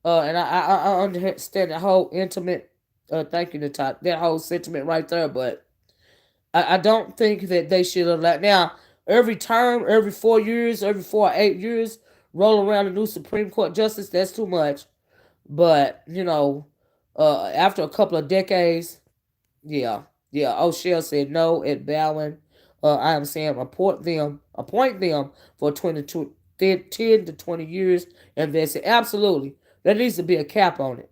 S1: And I understand the whole intimate, thank you, Natasha, that whole sentiment right there. But I don't think that they should have let. Now, every term, every 4 years, every 4 or 8 years, roll around a new Supreme Court justice, that's too much. But, after a couple of decades, yeah. O'Shell said no at Bowen. I am saying appoint them for 10 to 20 years. And they said, absolutely, there needs to be a cap on it.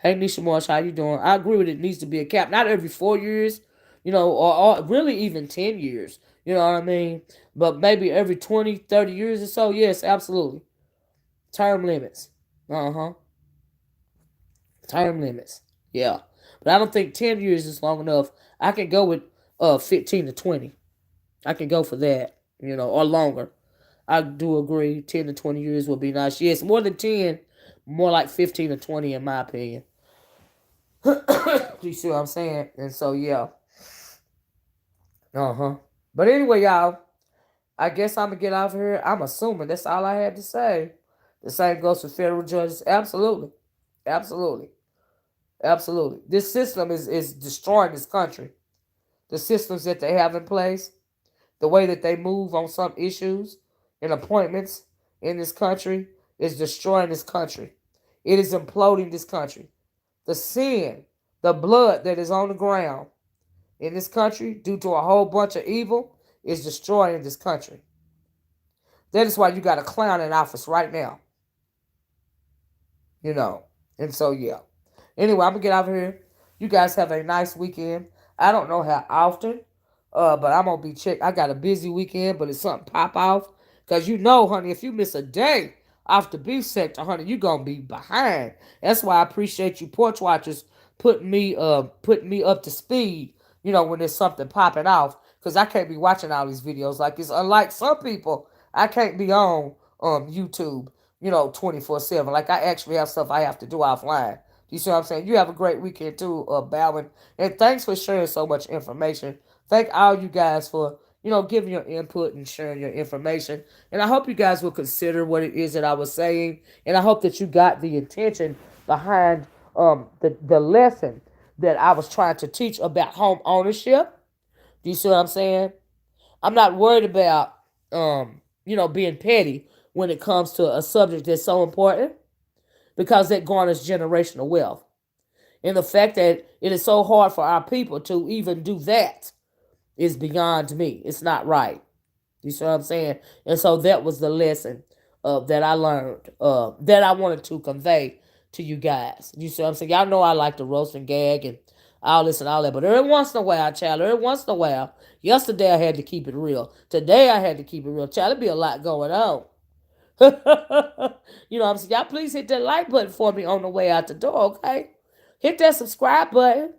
S1: Hey, Nisha Marsh, how you doing? I agree with it. It needs to be a cap. Not every 4 years, or really even 10 years. You know what I mean? But maybe every 20, 30 years or so. Yes, absolutely. Term limits. Term limits. Yeah. But I don't think 10 years is long enough. I can go with 15 to 20. I can go for that, or longer. I do agree 10 to 20 years would be nice. Yes, more than 10, more like 15 to 20 in my opinion. You see what I'm saying? And so, yeah. But anyway, y'all, I guess I'm going to get off here. I'm assuming that's all I had to say. The same goes for federal judges. Absolutely. This system is destroying this country. The systems that they have in place, the way that they move on some issues and appointments in this country is destroying this country. It is imploding this country. The sin, the blood that is on the ground in this country due to a whole bunch of evil is destroying this country. That is why you got a clown in office right now. And so, yeah. Anyway, I'm going to get out of here. You guys have a nice weekend. I don't know how often, but I'm going to be checked. I got a busy weekend, but it's something pop off. Because honey, if you miss a day off the beef sector, honey, you're going to be behind. That's why I appreciate you porch watchers putting me up to speed, when there's something popping off. Because I can't be watching all these videos like this. Unlike some people, I can't be on YouTube, 24/7. Like I actually have stuff I have to do offline. You see what I'm saying? You have a great weekend too, Bowen. And thanks for sharing so much information. Thank all you guys for, giving your input and sharing your information. And I hope you guys will consider what it is that I was saying. And I hope that you got the intention behind the lesson that I was trying to teach about home ownership. Do you see what I'm saying? I'm not worried about, being petty when it comes to a subject that's so important, because that garners generational wealth. And the fact that it is so hard for our people to even do that is beyond me. It's not right. You see what I'm saying? And so that was the lesson that I learned, that I wanted to convey to you guys. You see what I'm saying? Y'all know I like to roast and gag and all this and all that. But every once in a while, child, yesterday I had to keep it real. Today I had to keep it real. Child, there'd be a lot going on. You know what I'm saying? Y'all please hit that like button for me on the way out the door, okay? Hit that subscribe button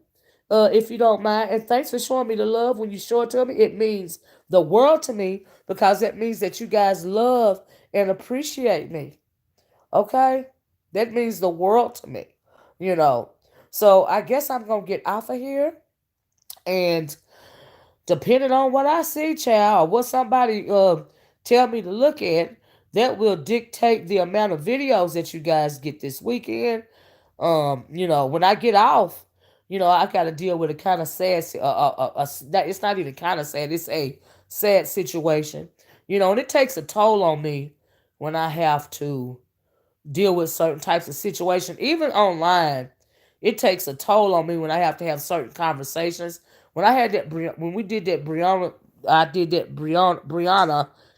S1: if you don't mind. And thanks for showing me the love when you show it to me. It means the world to me, because that means that you guys love and appreciate me. Okay? That means the world to me. So I guess I'm going to get off of here. And depending on what I see, child, or what somebody tell me to look at, that will dictate the amount of videos that you guys get this weekend. When I get off, I got to deal with a kind of sad, it's not even kind of sad, it's a sad situation, and it takes a toll on me when I have to deal with certain types of situations, even online. It takes a toll on me when I have to have certain conversations. When we did that Brianna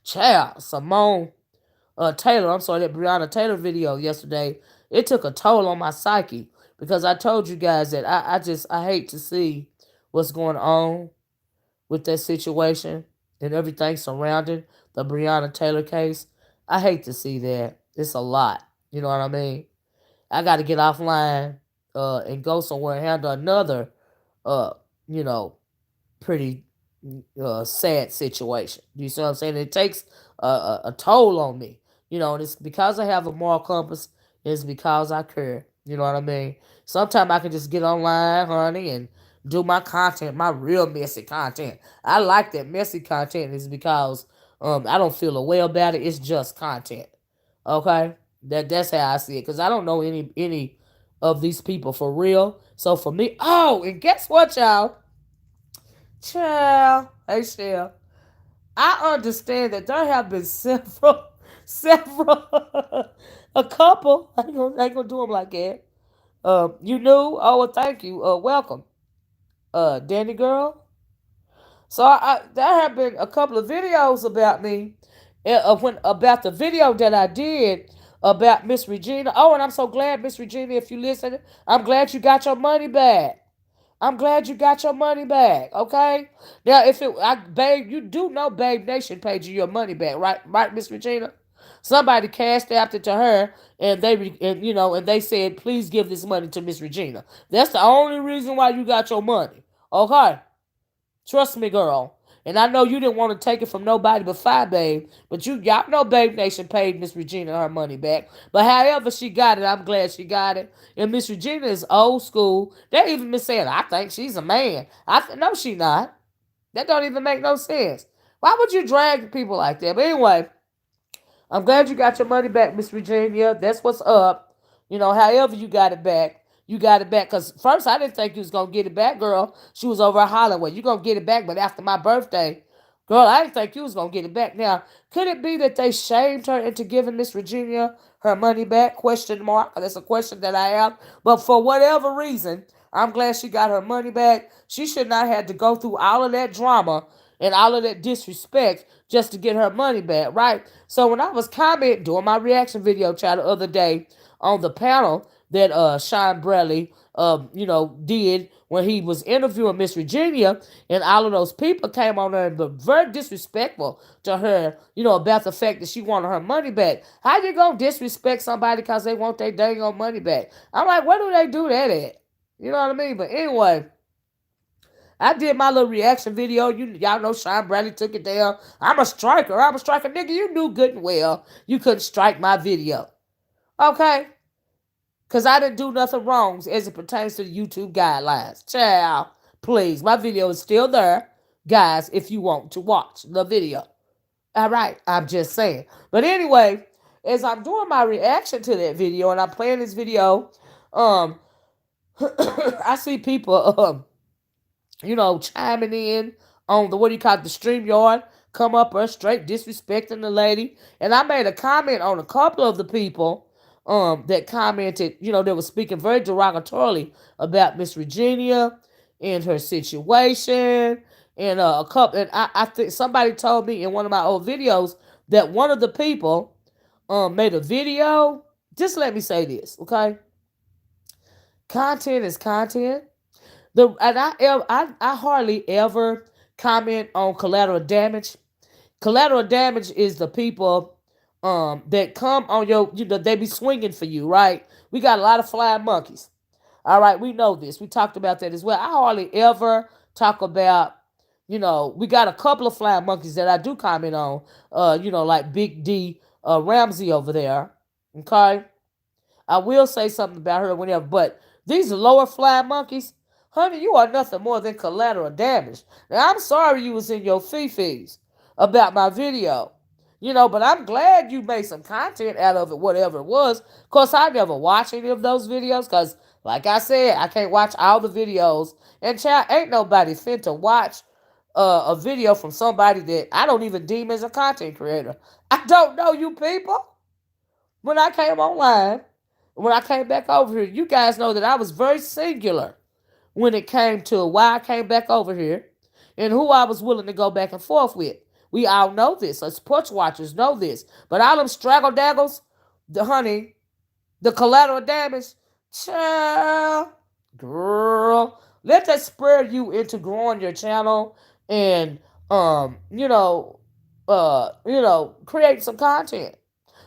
S1: child, Simone, Taylor, I'm sorry, that Breonna Taylor video yesterday, it took a toll on my psyche because I told you guys that I hate to see what's going on with that situation and everything surrounding the Breonna Taylor case. I hate to see that. It's a lot. You know what I mean? I got to get offline and go somewhere and handle another, uh, you know, pretty sad situation. You see what I'm saying? It takes a toll on me, and it's because I have a moral compass. It's because I care. You know what I mean? Sometimes I can just get online, honey, and do my content, my real messy content. I like that messy content is because I don't feel a way about it. It's just content. Okay, that's how I see it because I don't know any of these people for real. So for me, oh, and guess what, y'all? Child, hey, Shell. I understand that there have been several, a couple. I ain't gonna do them like that. You knew? Oh, well, thank you. Welcome, Danny girl. So there have been a couple of videos about me, when about the video that I did about Miss Regina. Oh, and I'm so glad, Miss Regina, if you listen, I'm glad you got your money back. I'm glad you got your money back. Okay. Now, babe, you do know Babe Nation paid you your money back, right? Right, Miss Regina. Somebody cashed out it to her, and and they said, please give this money to Miss Regina. That's the only reason why you got your money. Okay. Trust me, girl. And I know you didn't want to take it from nobody but Babe. But y'all know Babe Nation paid Miss Regina her money back. But however she got it, I'm glad she got it. And Miss Regina is old school. They even been saying, I think she's a man. No, she not. That don't even make no sense. Why would you drag people like that? But anyway, I'm glad you got your money back, Miss Virginia. That's what's up. However you got it back, you got it back. Because first, I didn't think you was going to get it back, girl. She was over hollering, well, you going to get it back, but after my birthday, girl, I didn't think you was going to get it back. Now, could it be that they shamed her into giving Miss Virginia her money back? Question mark. That's a question that I have. But for whatever reason, I'm glad she got her money back. She should not have to go through all of that drama and all of that disrespect just to get her money back, right? So when I was commenting, doing my reaction video chat the other day on the panel that Sean Bradley, did when he was interviewing Miss Virginia, and all of those people came on there and were very disrespectful to her, about the fact that she wanted her money back. How you gonna disrespect somebody because they want their dang on money back? I'm like, where do they do that at? You know what I mean? But anyway, I did my little reaction video. Y'all know Sean Bradley took it down. I'm a striker. I'm a striker. Nigga, you knew good and well you couldn't strike my video. Okay? Because I didn't do nothing wrong as it pertains to the YouTube guidelines. Child, please. My video is still there, guys, if you want to watch the video. All right? I'm just saying. But anyway, as I'm doing my reaction to that video and I'm playing this video, I see people chiming in on the, what do you call it, the StreamYard, come up or straight disrespecting the lady. And I made a comment on a couple of the people that commented, they were speaking very derogatorily about Miss Virginia and her situation. And a couple, and I think somebody told me in one of my old videos that one of the people made a video. Just let me say this, okay? Content is content. I hardly ever comment on collateral damage. Collateral damage is the people that come on they be swinging for you, right? We got a lot of flying monkeys. All right, we know this. We talked about that as well. I hardly ever talk about, we got a couple of flying monkeys that I do comment on, like Big D Ramsey over there. Okay? I will say something about her whenever, but these lower flying monkeys, honey, you are nothing more than collateral damage. Now, I'm sorry you was in your fee-fees about my video. But I'm glad you made some content out of it, whatever it was. Of course, I never watch any of those videos because, like I said, I can't watch all the videos. And child, ain't nobody fit to watch a video from somebody that I don't even deem as a content creator. I don't know you people. When I came online, when I came back over here, you guys know that I was very singular when it came to why I came back over here and who I was willing to go back and forth with. We all know this. Us porch watchers know this. But all them straggle daggles, the honey, the collateral damage, child, girl, let that spur you into growing your channel and create some content.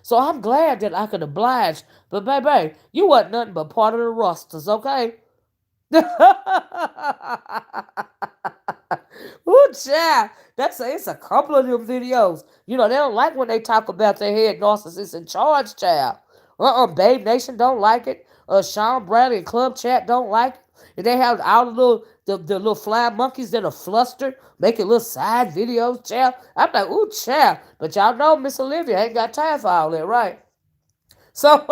S1: So I'm glad that I could oblige. But baby, you wasn't nothing but part of the rosters, okay? Ooh, child. It's a couple of them videos. They don't like when they talk about their head narcissist in charge, child. Babe Nation don't like it. Sean Bradley and Club Chat don't like it. And they have all the little flying monkeys that are flustered, making little side videos, child. I'm like, ooh, child. But y'all know Miss Olivia ain't got time for all that, right? So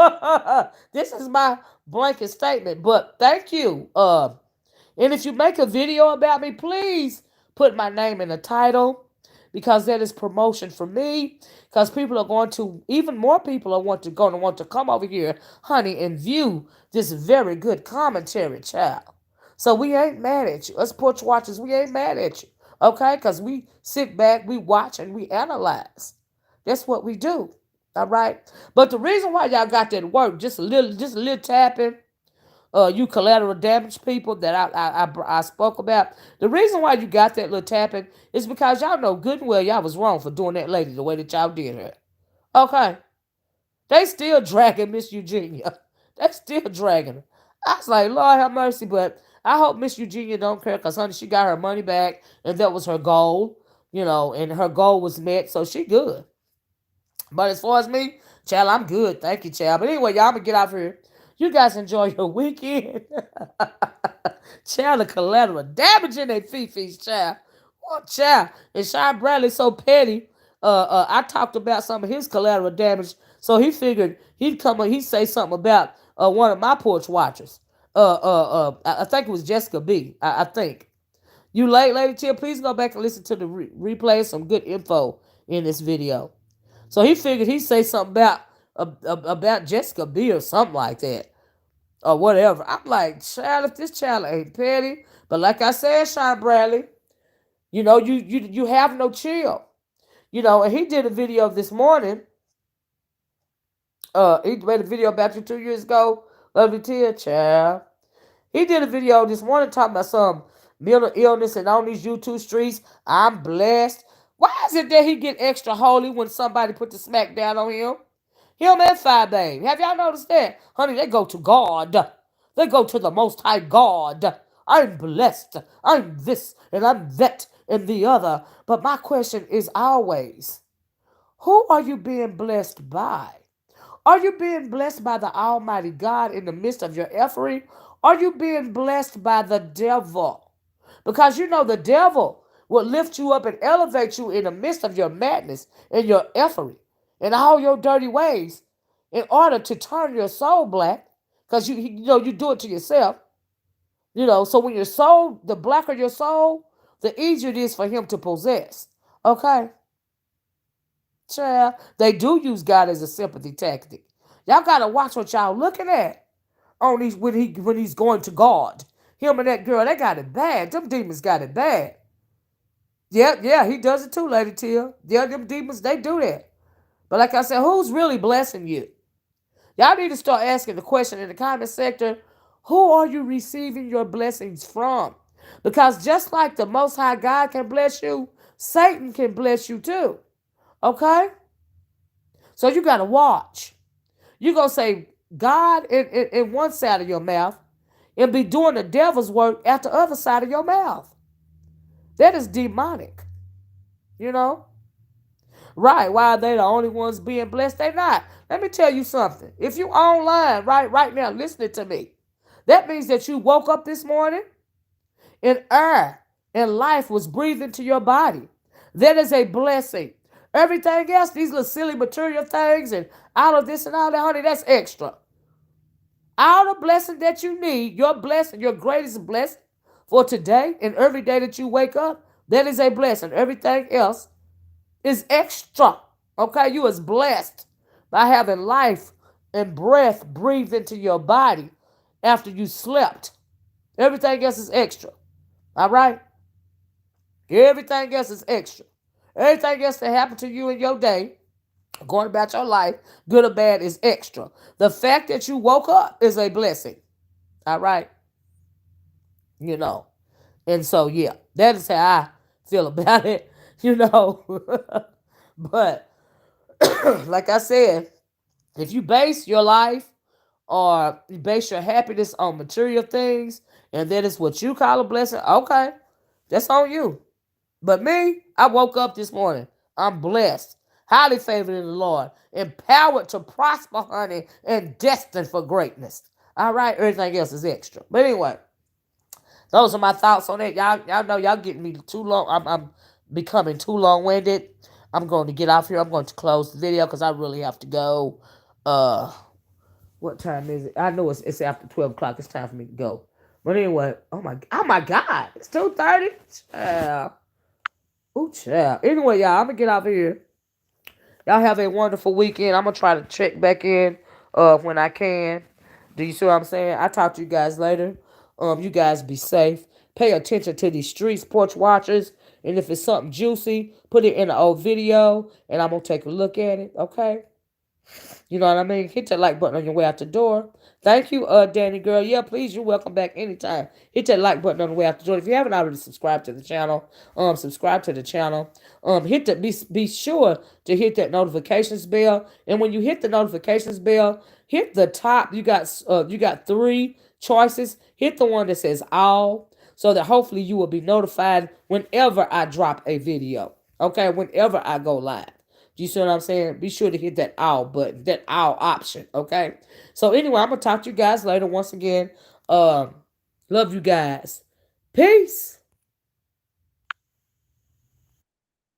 S1: this is my blanket statement. But thank you. And if you make a video about me, please put my name in the title because that is promotion for me. Because people are going to, even more people are going to want to come over here, honey, and view this very good commentary, child. So we ain't mad at you. Us porch watchers, we ain't mad at you. Okay? Because we sit back, we watch, and we analyze. That's what we do. All right? But the reason why y'all got that work, just a little tapping, you collateral damage people that I spoke about. The reason why you got that little tapping is because y'all know good and well y'all was wrong for doing that lady the way that y'all did her. Okay. They still dragging Miss Eugenia. They still dragging her. I was like, Lord have mercy, but I hope Miss Eugenia don't care because, honey, she got her money back and that was her goal, and her goal was met, so she good. But as far as me, child, I'm good. Thank you, child. But anyway, y'all, I'm going to get out of here. You guys enjoy your weekend. Child, the collateral damaging their feet, child. Oh, child. And Sean Bradley so petty. I talked about some of his collateral damage, so he figured he'd come and he'd say something about one of my porch watchers. I think it was Jessica B. I think. You late, Lady Tia, please go back and listen to the replay. Some good info in this video. So he figured he'd say something about Jessica B or something like that. Or whatever. I'm like, child, if this child ain't petty. But like I said, Sean Bradley, you have no chill. And he did a video this morning. He made a video about you 2 years ago. Love you, Tia, child. He did a video this morning talking about some mental illness and on these YouTube streets. I'm blessed. Why is it that he get extra holy when somebody put the smack down on him? Him and Fire Babe. Have y'all noticed that? Honey, they go to God. They go to the Most High God. I'm blessed. I'm this and I'm that and the other. But my question is always, who are you being blessed by? Are you being blessed by the Almighty God in the midst of your efforting? Are you being blessed by the devil? Because the devil will lift you up and elevate you in the midst of your madness and your efforting and all your dirty ways in order to turn your soul black. Because you do it to yourself. So when your soul, the blacker your soul, the easier it is for him to possess. Okay? Child, they do use God as a sympathy tactic. Y'all gotta watch what y'all looking at on these when he's going to God. Him and that girl, they got it bad. Them demons got it bad. Yeah, he does it too, Lady Tia. Yeah, them demons, they do that. But like I said, who's really blessing you? Y'all need to start asking the question in the comment section, who are you receiving your blessings from? Because just like the Most High God can bless you, Satan can bless you too. Okay? So you got to watch. You're going to say God in one side of your mouth and be doing the devil's work at the other side of your mouth. That is demonic. Right. Why are they the only ones being blessed? They're not. Let me tell you something. If you online right now listening to me, that means that you woke up this morning and air and life was breathed into your body. That is a blessing. Everything else, these little silly material things and all of this and all that, honey, that's extra. All the blessing that you need, your blessing, your greatest blessing for today and every day that you wake up, that is a blessing. Everything else is extra. Okay, you is blessed by having life and breath breathed into your body after you slept. Everything else is extra. All right? Everything else is extra. Everything else that happened to you in your day, going about your life, good or bad, is extra. The fact that you woke up is a blessing. All right, you know. And so yeah, that is how I feel about it. You know, but like I said, if you base your life or you base your happiness on material things, and that is what you call a blessing, okay, that's on you. But me, I woke up this morning. I'm blessed, highly favored in the Lord, empowered to prosper, honey, and destined for greatness. All right, everything else is extra. But anyway, those are my thoughts on it. Y'all know y'all getting me too long. I'm becoming too long winded. I'm going to get off here. I'm going to close the video because I really have to go. Uh, what time is it? I know it's after 12 o'clock. It's time for me to go. But anyway, oh my God, it's 2:30. Child. Ooh, child. Anyway, y'all, I'm gonna get off here. Y'all have a wonderful weekend. I'm gonna try to check back in when I can. Do you see what I'm saying? I'll talk to you guys later. You guys be safe. Pay attention to these streets, porch watchers. And if it's something juicy, put it in an old video and I'm gonna take a look at it. Okay? You know what I mean? Hit that like button on your way out the door. Thank you, Danny girl. Yeah, please, you're welcome back anytime. Hit that like button on the way out the door. If you haven't already subscribed to the channel, subscribe to the channel. Hit the be sure to hit that notifications bell. And when you hit the notifications bell, hit the top. You got three choices. Hit the one that says all, so that hopefully you will be notified whenever I drop a video. Okay, whenever I go live. Do you see what I'm saying? Be sure to hit that all button, that all option, okay? So anyway, I'm gonna talk to you guys later once again. Love you guys. Peace.